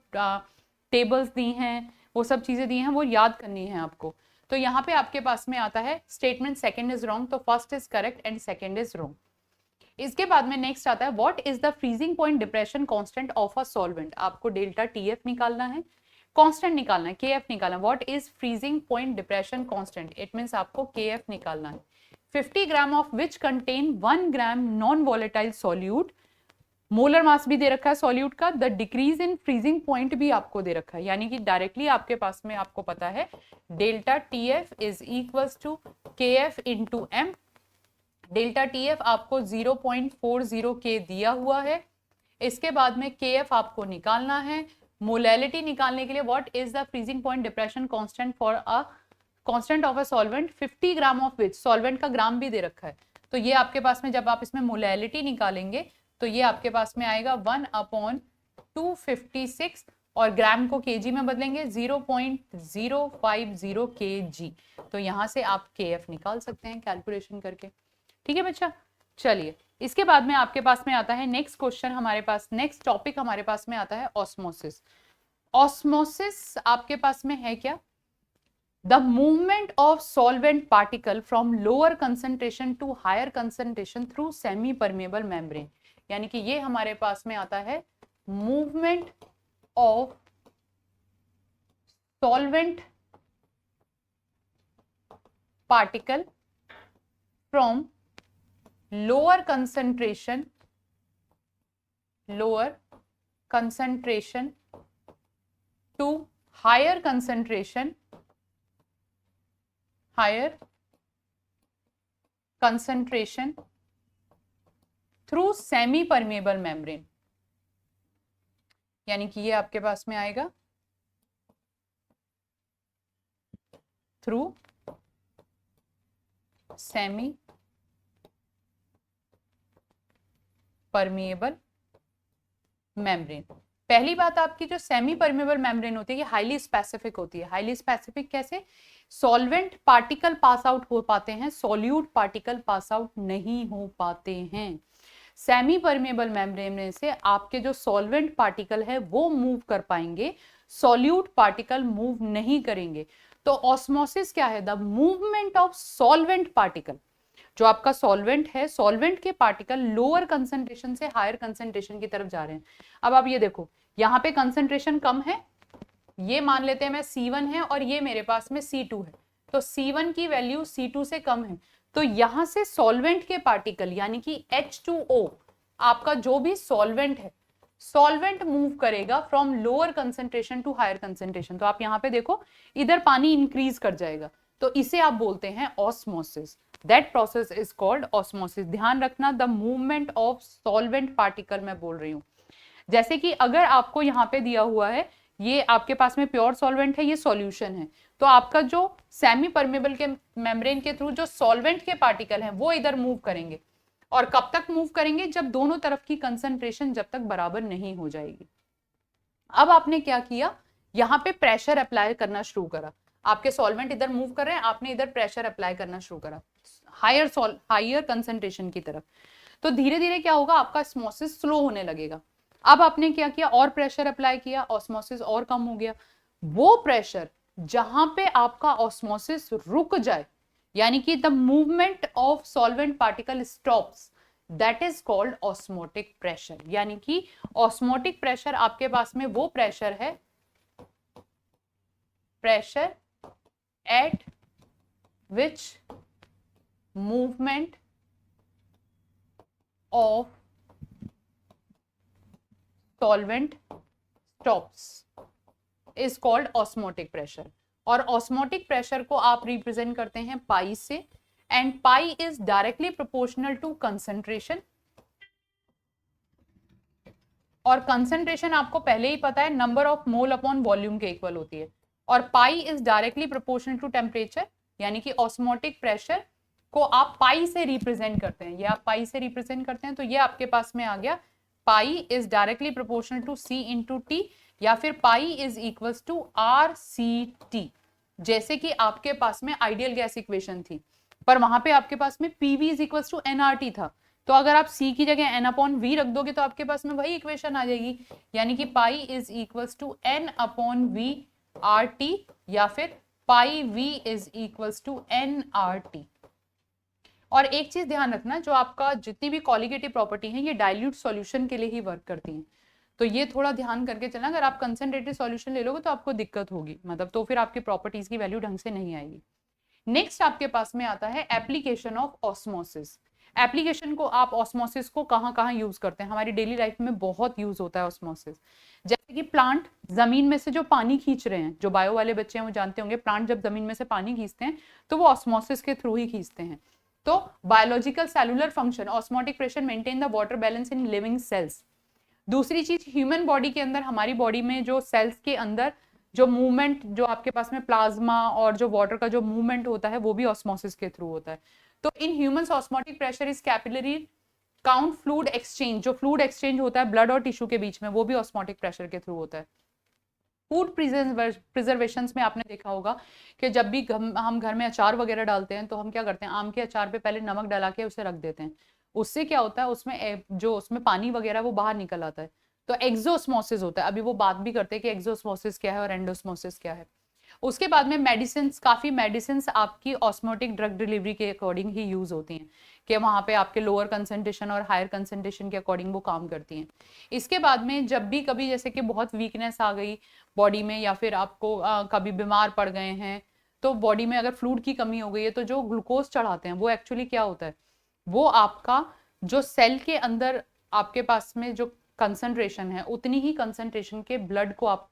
टेबल्स दी हैं, वो सब चीजें दी हैं, वो याद करनी है आपको। तो यहाँ पे आपके पास में आता है स्टेटमेंट सेकंड इज रॉन्ग, तो first is correct and second is wrong. इसके बाद में नेक्स्ट आता है what is the freezing point depression constant of a solvent. आपको डेल्टा टीएफ निकालना है, कांस्टेंट निकालना है, केएफ निकालना है। What is freezing point depression constant, it means आपको केएफ निकालना है। 50 gram of which contain 1 gram non volatile solute, molar mass भी दे रखा है सॉल्यूट का, the decrease in freezing point भी आपको दे रखा है। यानी कि डायरेक्टली आपके पास में आपको पता है delta TF is equals to KF into M. Delta TF आपको 0.40 के दिया हुआ है। इसके बाद में केएफ आपको निकालना है। मोलैलिटी निकालने के लिए what is the freezing point depression constant for a constant of a solvent 50 gram of which, solvent का ग्राम भी दे रखा है। तो ये आपके पास में जब आप इसमें मोलैलिटी निकालेंगे तो ये आपके पास में आएगा 1/256 और ग्राम को केजी में बदलेंगे 0.050 केजी। तो यहां से आप केएफ निकाल सकते हैं कैलकुलेशन करके। ठीक है बच्चा, चलिए इसके बाद में आपके पास में आता है नेक्स्ट क्वेश्चन। हमारे पास नेक्स्ट टॉपिक हमारे पास में आता है ऑस्मोसिस। ऑस्मोसिस आपके पास में है क्या? The movement of solvent particle from lower concentration to higher concentration through semi permeable membrane. यानी कि ये हमारे पास में आता है movement of solvent particle from lower concentration to higher concentration through semi permeable membrane। यानी कि ये आपके पास में आएगा through semi परमिएबल मेम्ब्रेन। पहली बात आपकी जो सेमी परमिएबल मेम्ब्रेन होती है ये हाईली स्पेसिफिक होती है। हाईली स्पेसिफिक कैसे? सॉल्वेंट पार्टिकल पास आउट हो पाते हैं, सॉल्यूट पार्टिकल पास आउट नहीं हो पाते हैं। सेमी परमिएबल मेम्ब्रेन से आपके जो सॉल्वेंट पार्टिकल है वो मूव कर पाएंगे, सॉल्यूट पार्टिकल मूव नहीं करेंगे। तो ऑस्मोसिस क्या है? The movement of solvent particle, जो आपका सॉल्वेंट है, सॉल्वेंट के पार्टिकल लोअर कंसंट्रेशन से हायर कंसंट्रेशन की तरफ जा रहे हैं। अब आप ये देखो, यहाँ पे कंसंट्रेशन कम है, ये मान लेते हैं मैं C1 है और ये मेरे पास में C2 है, तो C1 की वैल्यू C2 से कम है। तो यहां से सॉल्वेंट के पार्टिकल यानी कि H2O, आपका जो भी सॉल्वेंट है, सॉल्वेंट मूव करेगा from lower concentration to higher concentration. तो आप यहाँ पे देखो इधर पानी इंक्रीज कर जाएगा, तो इसे आप बोलते हैं osmosis. That process is called osmosis. ध्यान रखना, the movement of solvent particle मैं बोल रही हूँ। जैसे कि अगर आपको यहाँ पे दिया हुआ है ये आपके पास में प्योर सॉल्वेंट है, ये सॉल्यूशन है, तो आपका जो सेमी परमेबल के मेम्ब्रेन के थ्रू जो सॉल्वेंट के पार्टिकल हैं वो इधर मूव करेंगे। और कब तक मूव करेंगे? जब दोनों तरफ की कंसंट्रेशन जब तक बराबर नहीं हो जाएगी। अब आपने क्या किया, यहाँ पे प्रेशर अप्लाई करना शुरू करा। आपके सॉल्वेंट इधर मूव कर रहे हैं, आपने इधर प्रेशर अप्लाई करना शुरू करा हायर कंसंट्रेशन की तरफ। तो धीरे धीरे क्या होगा, आपका ऑस्मोसिस स्लो होने लगेगा। अब आपने क्या किया, और प्रेशर अप्लाई किया, ऑस्मोसिस और कम हो गया। वो प्रेशर जहां पे आपका ऑस्मोसिस रुक जाए, यानी कि the movement of solvent particle stops, that is called osmotic pressure. यानी कि ऑस्मोटिक प्रेशर आपके पास में वो प्रेशर है, pressure at which movement of solvent stops is called osmotic pressure. और ऑस्मोटिक प्रेशर को आप रिप्रेजेंट करते हैं पाई से, and pi is directly proportional to concentration. और कंसंट्रेशन आपको पहले ही पता है number of mole upon volume के इक्वल होती है। और pi is directly proportional to temperature, यानी कि ऑस्मोटिक प्रेशर को आप पाई से रिप्रेजेंट करते हैं। ये आप पाई से रिप्रेजेंट करते हैं, तो ये आपके पास में आ गया pi is directly proportional to C into T, या फिर pi is equals to RCT। जैसे कि आपके पास में आइडियल गैस इक्वेशन थी, पर वहां पे आपके पास में PV is equals to nRT था, तो अगर आप C की जगह N/V रख दोगे तो आपके पास में वही इक्वेशन आ जाएगी, यानी कि pi is equals to N/V RT, या फिर pi V is equals to nRT। और एक चीज ध्यान रखना, जो आपका जितनी भी कॉलिगेटिव प्रॉपर्टी है ये डाइल्यूट सॉल्यूशन के लिए ही वर्क करती हैं, तो ये थोड़ा ध्यान करके चलना। अगर आप कंसंट्रेटेड सॉल्यूशन ले लोगे तो आपको दिक्कत होगी, मतलब तो फिर आपकी प्रॉपर्टीज की वैल्यू ढंग से नहीं आएगी। नेक्स्ट आपके पास में आता है एप्लीकेशन ऑफ ऑस्मोसिस। एप्लीकेशन को आप ऑस्मोसिस को कहाँ कहाँ यूज करते हैं, हमारी डेली लाइफ में बहुत यूज होता है ऑस्मोसिस। जैसे कि प्लांट जमीन में से जो पानी खींच रहे हैं, जो बायो वाले बच्चे हैं वो जानते होंगे, प्लांट जब जमीन में से पानी खींचते हैं तो वो ऑस्मोसिस के थ्रू ही खींचते हैं। तो biological cellular function, osmotic pressure maintain the water balance in living cells. दूसरी चीज, ह्यूमन बॉडी के अंदर, हमारी बॉडी में जो सेल्स के अंदर जो मूवमेंट, जो आपके पास में प्लाज्मा और जो वाटर का जो मूवमेंट होता है वो भी ऑस्मोसिस के थ्रू होता है। तो in humans osmotic pressure is capillary count fluid exchange, जो फ्लूइड एक्सचेंज होता है ब्लड और टिश्यू के बीच में, वो भी ऑस्मोटिक प्रेशर के थ्रू होता है। फूड प्रिजर्वेशन में आपने देखा होगा कि जब भी हम घर में अचार वगैरह डालते हैं तो हम क्या करते हैं, आम के अचार पे पहले नमक डाला के उसे रख देते हैं। उससे क्या होता है, उसमें जो उसमें पानी वगैरह वो बाहर निकल आता है, तो एक्सोस्मोसिस होता है। अभी वो बात भी करते हैं कि एक्सोस्मोसिस क्या है और एंडोस्मोसिस क्या है। उसके बाद में मेडिसिन, काफी मेडिसिन आपकी ऑस्मोटिक ड्रग डिलीवरी के अकॉर्डिंग ही यूज होती हैं, कि वहां पे आपके लोअर कंसंट्रेशन और हायर कंसंट्रेशन के अकॉर्डिंग वो काम करती हैं। इसके बाद में जब भी कभी जैसे कि बहुत वीकनेस आ गई बॉडी में, या फिर आपको कभी बीमार पड़ गए हैं, तो बॉडी में अगर फ्लूइड की कमी हो गई है, तो जो ग्लूकोज चढ़ाते हैं वो एक्चुअली क्या होता है, वो आपका जो सेल के अंदर आपके पास में जो कंसंट्रेशन है उतनी ही कंसंट्रेशन के ब्लड को आप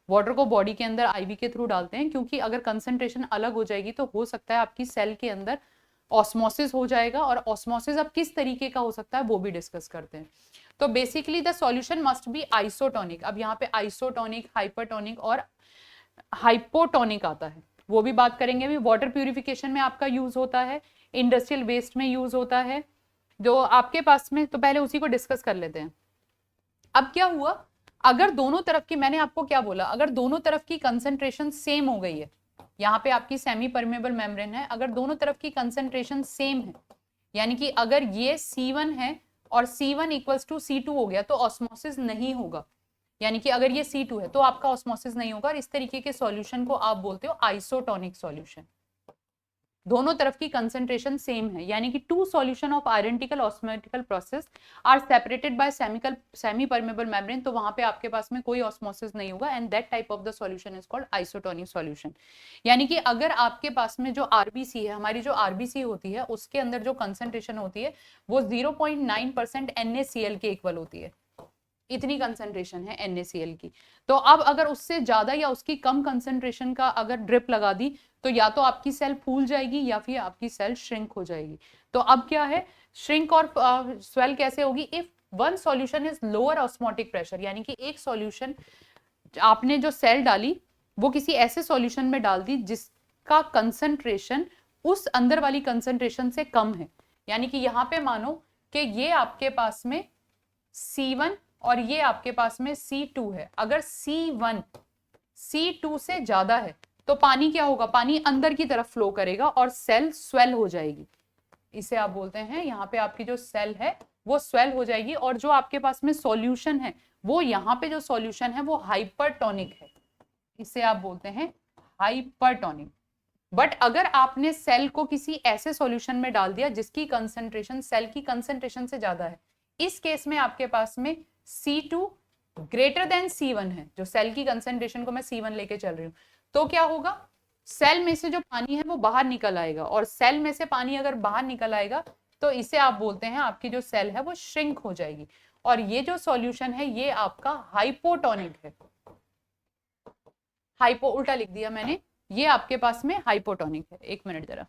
वाटर को बॉडी के अंदर आईवी के थ्रू डालते हैं, क्योंकि अगर कंसंट्रेशन अलग हो जाएगी तो हो सकता है आपकी सेल के अंदर ऑस्मोसिस हो जाएगा। और ऑस्मोसिस अब किस तरीके का हो सकता है वो भी डिस्कस करते हैं। तो basically the solution must be isotonic. अब यहाँ पे आइसोटोनिक, हाइपरटोनिक और हाइपोटोनिक आता है, वो भी बात करेंगे। भी वाटर प्यूरिफिकेशन में आपका यूज होता है, इंडस्ट्रियल वेस्ट में यूज होता है, जो आपके पास में, तो पहले उसी को डिस्कस कर लेते हैं। अब क्या हुआ, अगर दोनों तरफ की, मैंने आपको क्या बोला, अगर दोनों तरफ की कंसंट्रेशन सेम हो गई है, यहाँ पे आपकी सेमी परमेबल मेम्ब्रेन है, अगर दोनों तरफ की कंसंट्रेशन सेम है, यानी कि अगर ये C1 है और C1 इक्वल्स टू C2 हो गया, तो ऑस्मोसिस नहीं होगा। यानी कि अगर ये C2 है तो आपका ऑस्मोसिस नहीं होगा, और इस तरीके के सॉल्यूशन को आप बोलते हो आइसोटोनिक सॉल्यूशन। दोनों तरफ की कंसंट्रेशन सेम है, यानी कि two solution of identical osmotical process are separated by semi permeable membrane, तो वहां पे आपके पास में कोई ऑस्मोसिस नहीं होगा, and that type of the solution is called isotonic solution. यानी कि अगर आपके पास में जो आरबीसी है, हमारी जो आरबीसी होती है, उसके अंदर जो कंसंट्रेशन होती है वो 0.9% NaCl के इक्वल होती है, इतनी कंसंट्रेशन है NaCl की। तो अब अगर उससे ज्यादा या उसकी कम कंसंट्रेशन का अगर ड्रिप लगा दी, तो या तो आपकी सेल फूल जाएगी या फिर आपकी सेल श्रिंक हो जाएगी। तो अब क्या है, श्रिंक और स्वेल कैसे होगी, if one solution is lower osmotic pressure, यानी कि एक सॉल्यूशन, आपने जो सेल डाली वो किसी ऐसे सॉल्यूशन में डाल दी जिसका कंसंट्रेशन उस अंदर वाली कंसंट्रेशन से कम है। यानी कि यहाँ पे मानो कि ये आपके पास में C1 और ये आपके पास में C2 है। अगर C1 C2 से ज्यादा है तो पानी क्या होगा, पानी अंदर की तरफ फ्लो करेगा और सेल स्वेल हो जाएगी। इसे आप बोलते हैं, यहाँ पे आपकी जो सेल है वो स्वेल हो जाएगी, और जो आपके पास में सॉल्यूशन है वो, यहाँ पे जो सॉल्यूशन है वो हाइपरटोनिक है, इसे आप बोलते हैं हाइपरटोनिक। बट अगर आपने सेल को किसी ऐसे सॉल्यूशन में डाल दिया जिसकी कंसंट्रेशन सेल की कंसंट्रेशन से ज्यादा है, इस केस में आपके पास में C2 ग्रेटर देन C1 है, जो सेल की कंसंट्रेशन को मैं C1 लेके चल रही हूँ, तो क्या होगा, सेल में से जो पानी है वो बाहर निकल आएगा, और सेल में से पानी अगर बाहर निकल आएगा तो इसे आप बोलते हैं, आपकी जो सेल है वो श्रिंक हो जाएगी, और ये जो सॉल्यूशन है ये आपका हाइपोटोनिक है। हाइपो उल्टा लिख दिया मैंने, ये आपके पास में हाइपोटोनिक है। एक मिनट जरा,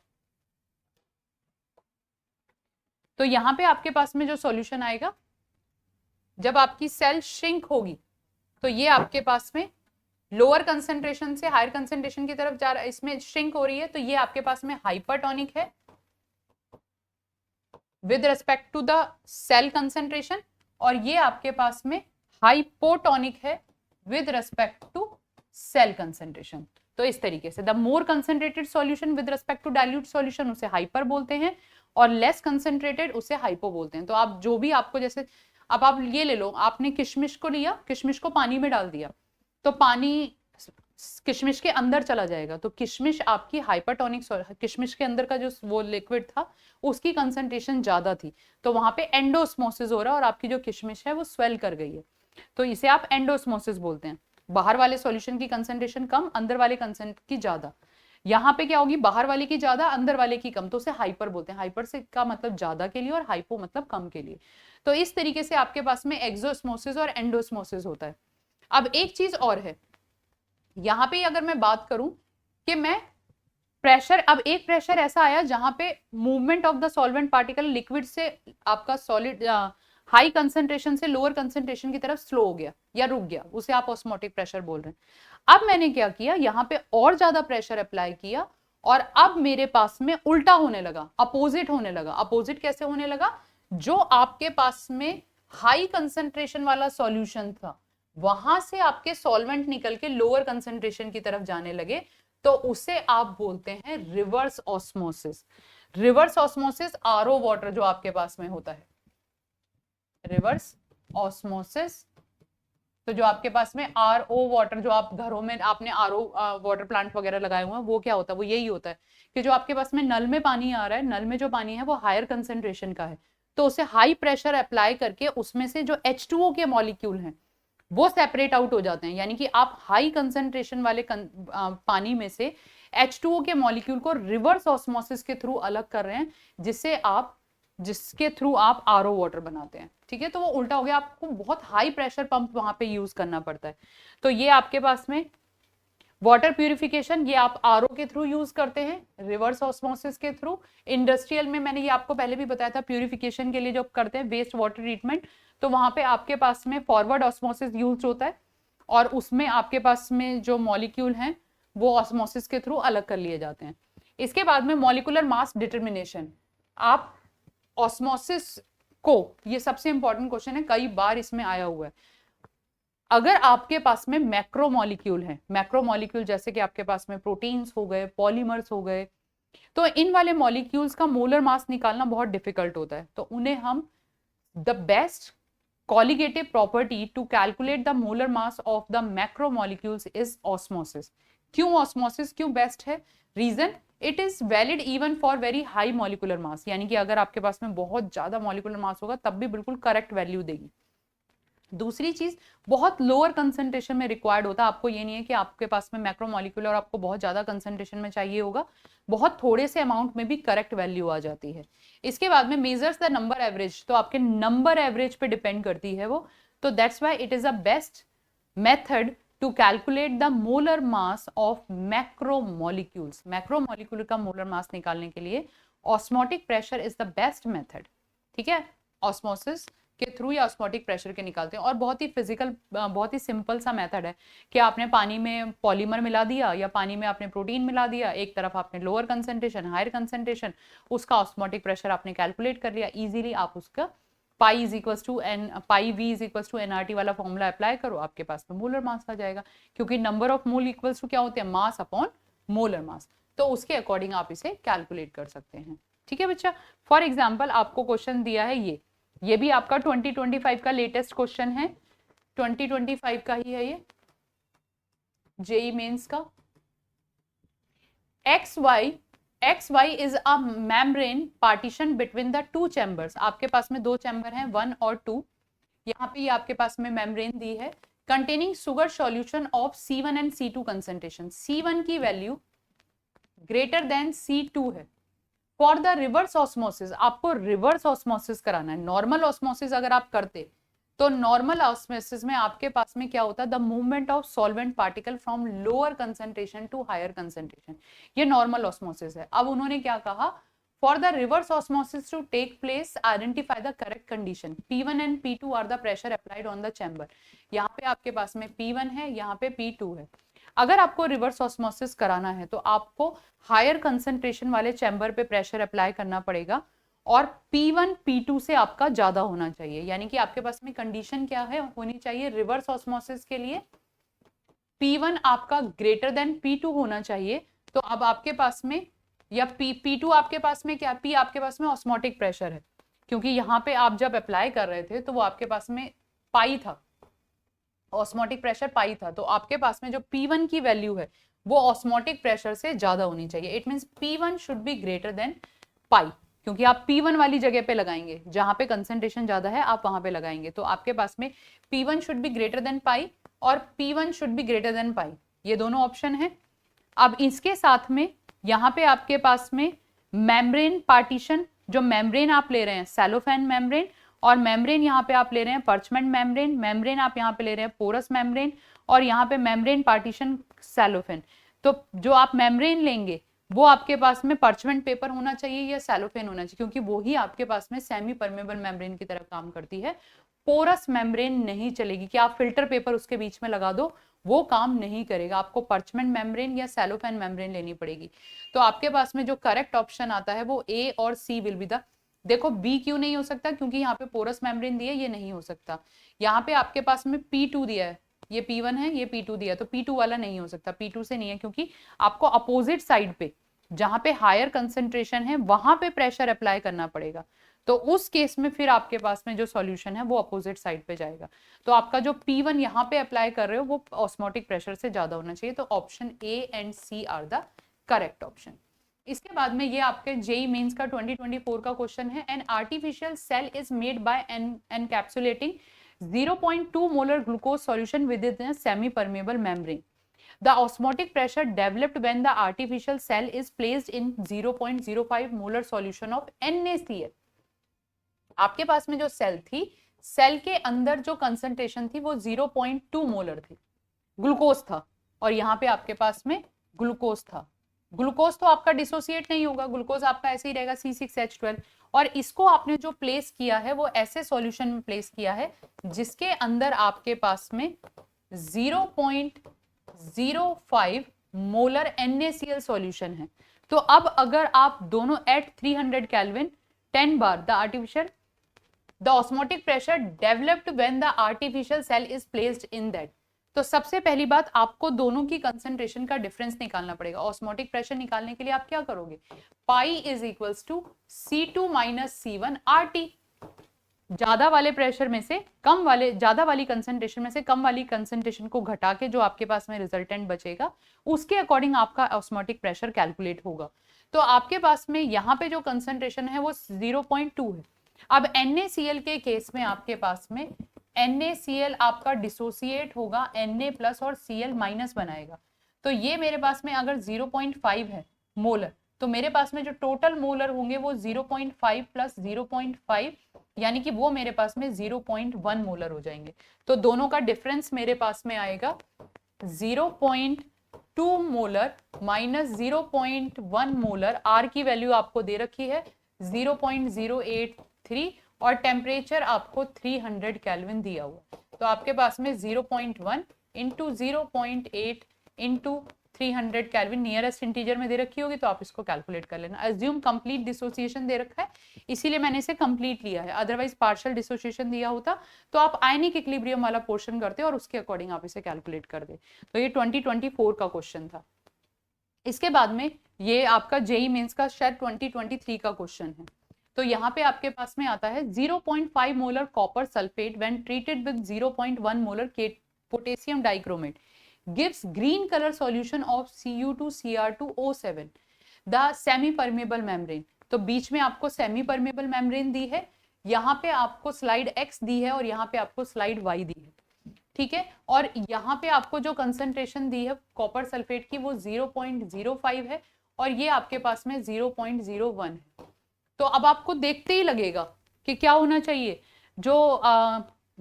तो यहां पे आपके पास में जो सॉल्यूशन आएगा, जब आपकी सेल श्रिंक होगी तो ये आपके पास में लोअर कंसंट्रेशन से हायर कंसंट्रेशन की तरफ जा रहा है, इसमें श्रिंक हो रही है, तो ये आपके पास में हाइपरटोनिक है with respect to the cell concentration, और ये आपके पास में हाइपोटोनिक है with respect to cell concentration. तो इस तरीके से the more concentrated solution with respect to dilute solution उसे हाइपर बोलते हैं, और लेस कंसेंट्रेटेड उसे हाइपो बोलते हैं। तो आप जो भी आपको, जैसे अब आप ये ले लो, आपने किशमिश को लिया, किशमिश को पानी में डाल दिया, तो पानी किशमिश के अंदर चला जाएगा, तो किशमिश आपकी हाइपरटोनिक, किशमिश के अंदर का जो वो लिक्विड था उसकी कंसेंट्रेशन ज्यादा थी, तो वहां पे एंडोस्मोसिस हो रहा है और आपकी जो किशमिश है वो स्वेल कर गई है, तो इसे आप एंडोस्मोसिस बोलते हैं। बाहर वाले सॉल्यूशन की कंसेंट्रेशन कम, अंदर वाले कंसेंट की ज्यादा। यहाँ पे क्या होगी, बाहर वाले की ज्यादा, अंदर वाले की कम, तो उसे हाइपर बोलते हैं। हाइपर से का मतलब ज्यादा के लिए और हाइपो मतलब कम के लिए। तो इस तरीके से आपके पास में एक्सोस्मोसिस और एंडोस्मोसिस होता है। अब एक चीज और है, यहाँ पे अगर मैं बात करूं कि मैं प्रेशर, अब एक प्रेशर ऐसा आया जहां पे movement of the solvent particle liquid से आपका सॉलिड हाई कंसेंट्रेशन से लोअर कंसेंट्रेशन की तरफ स्लो हो गया या रुक गया, उसे आप ऑस्मोटिक प्रेशर बोल रहे हैं। अब मैंने क्या किया, यहाँ पे और ज्यादा प्रेशर अप्लाई किया और अब मेरे पास में उल्टा होने लगा, अपोजिट होने लगा। अपोजिट कैसे होने लगा, जो आपके पास में हाई कंसेंट्रेशन वाला सॉल्यूशन था वहां से आपके सॉल्वेंट निकल के लोअर कंसेंट्रेशन की तरफ जाने लगे, तो उसे आप बोलते हैं reverse osmosis. Reverse osmosis RO water जो आपके पास में होता है, रिवर्स ऑस्मोसिस, तो जो आपके पास में आरओ वाटर, जो आप घरों में आपने आरओ वाटर प्लांट वगैरह लगाए हुए हैं, वो क्या होता है, वो यही होता है कि जो आपके पास में नल में पानी आ रहा है, नल में जो पानी है वो हायर कंसेंट्रेशन का है, तो उसे हाई प्रेशर अप्लाई करके उसमें से जो H2O के मॉलिक्यूल हैं वो सेपरेट आउट हो जाते हैं। यानी कि आप हाई कंसेंट्रेशन वाले पानी में से H2O के मॉलिक्यूल को रिवर्स ऑस्मोसिस के थ्रू अलग कर रहे हैं, जिसके थ्रू आप आरओ वाटर बनाते हैं। ठीक है, तो वो उल्टा हो गया, आपको बहुत हाई प्रेशर पंप वहां पे यूज करना पड़ता है। तो ये आपके पास में वाटर प्यूरिफिकेशन, ये आप आरओ के थ्रू यूज करते हैं, रिवर्स ऑस्मोसिस के थ्रू। इंडस्ट्रियल में मैंने ये आपको पहले भी बताया था, प्यूरिफिकेशन के लिए जो करते हैं वेस्ट वाटर ट्रीटमेंट, तो वहां पे आपके पास में फॉरवर्ड ऑस्मोसिस यूज होता है और उसमें आपके पास में जो मॉलिक्यूल हैं वो ऑस्मोसिस के थ्रू अलग कर लिए जाते हैं। इसके बाद में मॉलिकुलर मास डिटर्मिनेशन, आप ऑस्मोसिस को, ये सबसे इंपॉर्टेंट क्वेश्चन है, कई बार इसमें आया हुआ है। अगर आपके पास में मैक्रोमोलिक्यूल है, मैक्रोमोलिक्यूल जैसे कि आपके पास में प्रोटीन्स हो गए, पॉलीमर्स हो गए, तो इन वाले मॉलिक्यूल्स का मोलर मास निकालना बहुत डिफिकल्ट होता है, तो उन्हें हम the best colligative property to calculate the molar mass of the macromolecules is osmosis. क्यों osmosis क्यों बेस्ट है? Reason, it is valid even for very high molecular mass, यानी कि अगर आपके पास में बहुत ज्यादा मॉलिकुलर मास होगा तब भी बिल्कुल करेक्ट वैल्यू देगी। दूसरी चीज, बहुत लोअर कंसेंट्रेशन में रिक्वायर्ड होता है, आपको ये नहीं है कि आपके पास में मैक्रोमोलिक्यूल और आपको बहुत ज्यादा कंसेंट्रेशन में चाहिए होगा, बहुत थोड़े से अमाउंट में भी करेक्ट वैल्यू आ जाती है। इसके बाद में मेजर्स द नंबर एवरेज, तो आपके नंबर एवरेज पे डिपेंड करती है वो, तो that's why it is a best method to calculate the molar mass of macromolecules. Macromolecule का मोलर मास निकालने के लिए osmotic pressure is the best method. ठीक है, ऑस्मोसिस के थ्रू या ऑस्मोटिक प्रेशर के निकालते हैं, और बहुत ही फिजिकल, बहुत ही सिंपल सा मेथड है कि आपने पानी में पॉलीमर मिला दिया या पानी में आपने प्रोटीन मिला दिया, एक तरफ आपने लोअर कंसेंट्रेशन, हायर कंसेंट्रेशन, उसका ऑस्मोटिक प्रेशर आपने कैलकुलेट कर लिया इजीली, आप उसका pi is equals to n, pi V is equals to nRT वाला फॉर्मूला अप्लाई करो, आपके पास में मोलर मास आ जाएगा, क्योंकि number of mole equals to क्या होते हैं, मास अपॉन मोलर मास, तो उसके अकॉर्डिंग आप इसे कैलकुलेट कर सकते हैं। ठीक है बच्चा, फॉर एग्जाम्पल आपको क्वेश्चन दिया है ये भी आपका 2025 का लेटेस्ट क्वेश्चन है, 2025 का ही है ये, जेई मेंस का। XY is a membrane partition between the two chambers, आपके पास में दो चैम्बर हैं 1 और 2, यहाँ पे ये आपके पास में मेम्ब्रेन दी है, containing sugar solution of C1 and C2 concentration, C1 की वैल्यू ग्रेटर देन C2 है। फॉर द रिवर्स ऑस्मोसिस, आपको रिवर्स ऑस्मोसिस कराना है। नॉर्मल ऑस्मोसिस अगर आप करते तो नॉर्मल ऑस्मोसिस में आपके पास में क्या होता है, the movement of solvent particle from lower concentration to higher concentration, ये नॉर्मल ऑस्मोसिस है। अब उन्होंने क्या कहा, for the reverse osmosis to take place identify the correct condition, P1 and P2 are the pressure applied on the chamber. यहाँ पे आपके पास में P1 है, यहाँ पे P2 है। अगर आपको रिवर्स ऑस्मोसिस कराना है तो आपको हायर कंसेंट्रेशन वाले चैम्बर पे प्रेशर अप्लाई करना पड़ेगा, और P1 P2 से आपका ज्यादा होना चाहिए, यानी कि आपके पास में कंडीशन क्या है होनी चाहिए रिवर्स ऑस्मोसिस के लिए, P1 आपका ग्रेटर देन P2 होना चाहिए। तो अब आपके पास में या P2 आपके पास में क्या, P आपके पास में ऑस्मोटिक प्रेशर है, क्योंकि यहाँ पे आप जब अप्लाई कर रहे थे तो वो आपके पास में पाई था, ऑस्मोटिक प्रेशर पाई था, तो आपके पास में जो P1 की वैल्यू है वो ऑस्मोटिक प्रेशर से ज्यादा होनी चाहिए। It means P1 should be greater than pi, क्योंकि आप P1 वाली जगह पे लगाएंगे, जहां पे कंसंट्रेशन ज्यादा है आप वहां पे लगाएंगे। तो आपके पास में P1 should be greater than pi और P1 should be greater than pi, ये दोनों ऑप्शन है। अब इसके साथ में यहाँ पे आपके पास में मेम्ब्रेन पार्टीशन, जो मेम्ब्रेन आप ले रहे हैं सेलोफेन मेम्ब्रेन, और मेम्ब्रेन यहाँ पे आप ले रहे हैं पर्चमेंट मेम्ब्रेन, मेम्ब्रेन आप यहाँ पे ले रहे हैं पोरस मेम्ब्रेन, और यहाँ पे मेम्ब्रेन पार्टीशन सेलोफेन। तो जो आप मेम्ब्रेन लेंगे वो आपके पास में पर्चमेंट पेपर होना चाहिए या सेलोफेन होना चाहिए, क्योंकि वो ही आपके पास में सेमी परमेबल मेम्ब्रेन की तरह काम करती है। पोरस मेम्ब्रेन नहीं चलेगी कि आप फिल्टर पेपर उसके बीच में लगा दो, वो काम नहीं करेगा, आपको पर्चमेंट मेम्ब्रेन या सेलोफेन मेम्ब्रेन लेनी पड़ेगी। तो आपके पास में जो करेक्ट ऑप्शन आता है वो ए और सी विल बी द, देखो बी क्यों नहीं हो सकता, क्योंकि यहाँ पे पोरस मेम्ब्रेन दिया है, ये नहीं हो सकता। यहाँ पे आपके पास में P2 दिया है, ये P1 है, ये P2 दिया, तो P2 वाला नहीं हो सकता, P2 से नहीं है, क्योंकि आपको अपोजिट साइड पे जहां पे हायर कंसेंट्रेशन है वहां पे प्रेशर अप्लाई करना पड़ेगा। तो उस केस में फिर आपके पास में जो सॉल्यूशन है वो अपोजिट साइड पे जाएगा। तो आपका जो P1 यहाँ पे अप्लाई कर रहे हो वो ऑस्मोटिक प्रेशर से ज्यादा होना चाहिए। तो option A and C are the correct option. इसके बाद में ये आपके जेई मेंस का 2024 का क्वेश्चन है। An artificial cell is made by encapsulating 0.2 molar glucose solution within semi permeable membrane. The osmotic pressure developed when the artificial cell is placed in 0.05 molar solution of NaCl। आपके पास में जो cell थी, cell के अंदर जो concentration थी वो 0.2 मोलर थी, ग्लूकोज था, और यहाँ पे आपके पास में ग्लूकोज था। ग्लूकोज तो आपका डिसोसिएट नहीं होगा, ग्लूकोज आपका ऐसे ही रहेगा C6H12, और इसको आपने जो प्लेस किया है वो ऐसे सॉल्यूशन में प्लेस किया है जिसके अंदर आपके पास में 0.05 मोलर NaCl सॉल्यूशन है। तो अब अगर आप दोनों at 300 kelvin 10 bar the osmotic pressure developed when the artificial cell is placed in that. तो सबसे पहली बात आपको दोनों की कंसंट्रेशन का डिफरेंस निकालना पड़ेगा। ऑस्मोटिक प्रेशर निकालने के लिए आप क्या करोगे, pi is equals to C2 minus C1 RT। ज्यादा वाले प्रेशर में से कम वाले, ज्यादा वाली कंसंट्रेशन में से कम वाली कंसंट्रेशन को घटा के जो आपके पास में रिजल्टेंट बचेगा उसके अकॉर्डिंग आपका ऑस्मोटिक प्रेशर कैलकुलेट होगा। तो आपके पास में यहाँ पे जो कंसंट्रेशन है वो 0.2 है। अब NaCl के केस में आपके पास में NaCl आपका डिसोसिएट होगा, Na प्लस और Cl माइनस बनाएगा। तो ये मेरे पास में अगर 0.5 है मोलर, तो मेरे पास में जो टोटल मोलर होंगे वो 0.5 प्लस 0.5, यानी कि वो मेरे पास में 0.1 मोलर हो जाएंगे। तो दोनों का डिफरेंस मेरे पास में आएगा 0.2 मोलर माइनस 0.1 मोलर। R की वैल्यू आपको दे रखी है 0.083 और टेम्परेचर आपको 300 केल्विन दिया हुआ। तो आपके पास में 0.1 into 0.8 into 300 kelvin nearest integer में दे रखी होगी, तो आप इसको कैलकुलेट कर लेना। अज्यूम कंप्लीट डिसोसिएशन दे रखा है, इसीलिए मैंने इसे कंप्लीट लिया है, अदरवाइज पार्शियल डिसोसिएशन दिया होता तो आप आयनिक इक्विलिब्रियम वाला पोर्शन करते और उसके अकॉर्डिंग आप इसे कैलकुलेट कर दे। तो ये 2024 का क्वेश्चन था। इसके बाद में ये आपका जेई मेंस का शायद 2023 का क्वेश्चन है। तो यहाँ पे आपके पास में आता है 0.5 molar copper sulphate when treated with 0.1 molar potassium dichromate gives green color solution of Cu2Cr2O7 the semi permeable membrane। तो बीच में आपको सेमी परमेबल मेम्ब्रेन दी है, यहाँ पे आपको स्लाइड X दी है और यहाँ पे आपको स्लाइड Y दी है, ठीक है। और यहाँ पे आपको जो कंसंट्रेशन दी है कॉपर सल्फेट की वो 0.05 है और ये आपके पास में 0.01 है। तो अब आपको देखते ही लगेगा कि क्या होना चाहिए, जो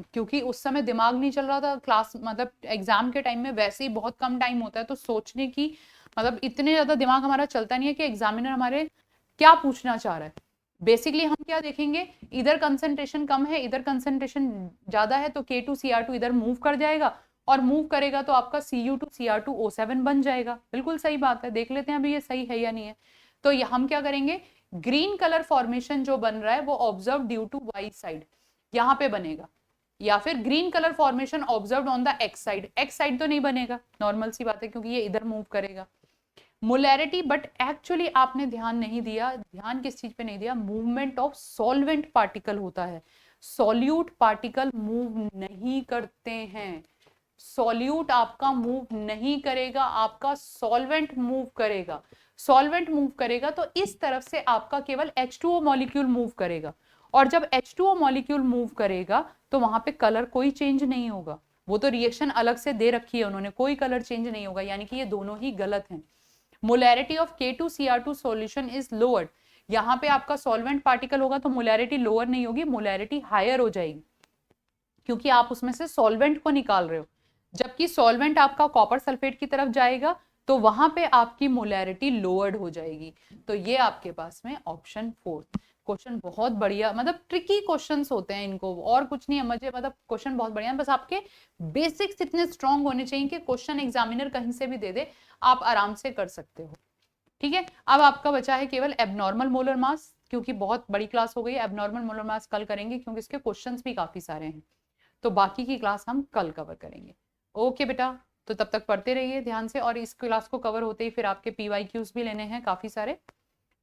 क्योंकि उस समय दिमाग नहीं चल रहा था क्लास, मतलब एग्जाम के टाइम में वैसे ही बहुत कम टाइम होता है, तो सोचने की मतलब इतने ज्यादा दिमाग हमारा चलता नहीं है कि एग्जामिनर हमारे क्या पूछना चाह रहा है। बेसिकली हम क्या देखेंगे, इधर कंसंट्रेशन कम है इधर कंसंट्रेशन ज्यादा है, तो K2Cr2 इधर मूव कर जाएगा और मूव करेगा तो आपका Cu2Cr2O7 बन जाएगा। बिल्कुल सही बात है, देख लेते हैं अभी ये सही है या नहीं है। तो हम क्या करेंगे, ग्रीन कलर फॉर्मेशन जो बन रहा है वो observe due to Y side, यहाँ पे बनेगा, या फिर green colour formation observe on the X side, X side तो नहीं बनेगा, नॉर्मल सी बात है क्योंकि ये इधर मूव करेगा। मोलैरिटी, बट एक्चुअली आपने ध्यान नहीं दिया, ध्यान किस चीज पे नहीं दिया, मूवमेंट ऑफ सॉल्वेंट पार्टिकल होता है, सॉल्यूट पार्टिकल मूव नहीं करते हैं, सॉल्यूट आपका मूव नहीं करेगा, आपका सॉल्वेंट मूव करेगा, सॉल्वेंट मूव करेगा तो इस तरफ से आपका केवल H2O मॉलिक्यूल मूव करेगा, और जब H2O मॉलिक्यूल मूव करेगा तो वहां पे कलर कोई चेंज नहीं होगा, वो तो रिएक्शन अलग से दे रखी है उन्होंने, कोई कलर चेंज नहीं होगा, यानी कि ये दोनों ही गलत हैं। Molarity of K2Cr2 solution is lowered, यहाँ पे आपका सॉल्वेंट पार्टिकल होगा तो मोलैरिटी लोअर नहीं होगी, मोलैरिटी हायर हो जाएगी, क्योंकि आप उसमें से सॉल्वेंट को निकाल रहे हो, जबकि सॉल्वेंट आपका कॉपर सल्फेट की तरफ जाएगा तो वहां पे आपकी मोलैरिटी लोअर्ड हो जाएगी। तो ये आपके पास में ऑप्शन 4। क्वेश्चन बहुत बढ़िया, मतलब ट्रिकी क्वेश्चंस होते हैं इनको, और कुछ नहीं समझे, मतलब क्वेश्चन बहुत बढ़िया, बस आपके बेसिक्स इतने स्ट्रांग होने चाहिए कि क्वेश्चन एग्जामिनर कहीं से भी दे दे आप आराम से कर सकते हो। ठीक है, अब आपका बचा है केवल एबनॉर्मल मोलर मास, क्योंकि बहुत बड़ी क्लास हो गई, एबनॉर्मल मोलर मास कल करेंगे क्योंकि इसके क्वेश्चंस भी काफी सारे हैं, तो बाकी की क्लास हम कल कवर करेंगे। ओके बेटा, तो तब तक पढ़ते रहिए ध्यान से, और इस क्लास को कवर होते ही फिर आपके PYQs भी लेने हैं काफी सारे।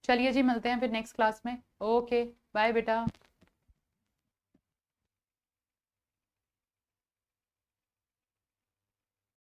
चलिए जी, मिलते हैं फिर नेक्स्ट क्लास में। ओके बाय बेटा।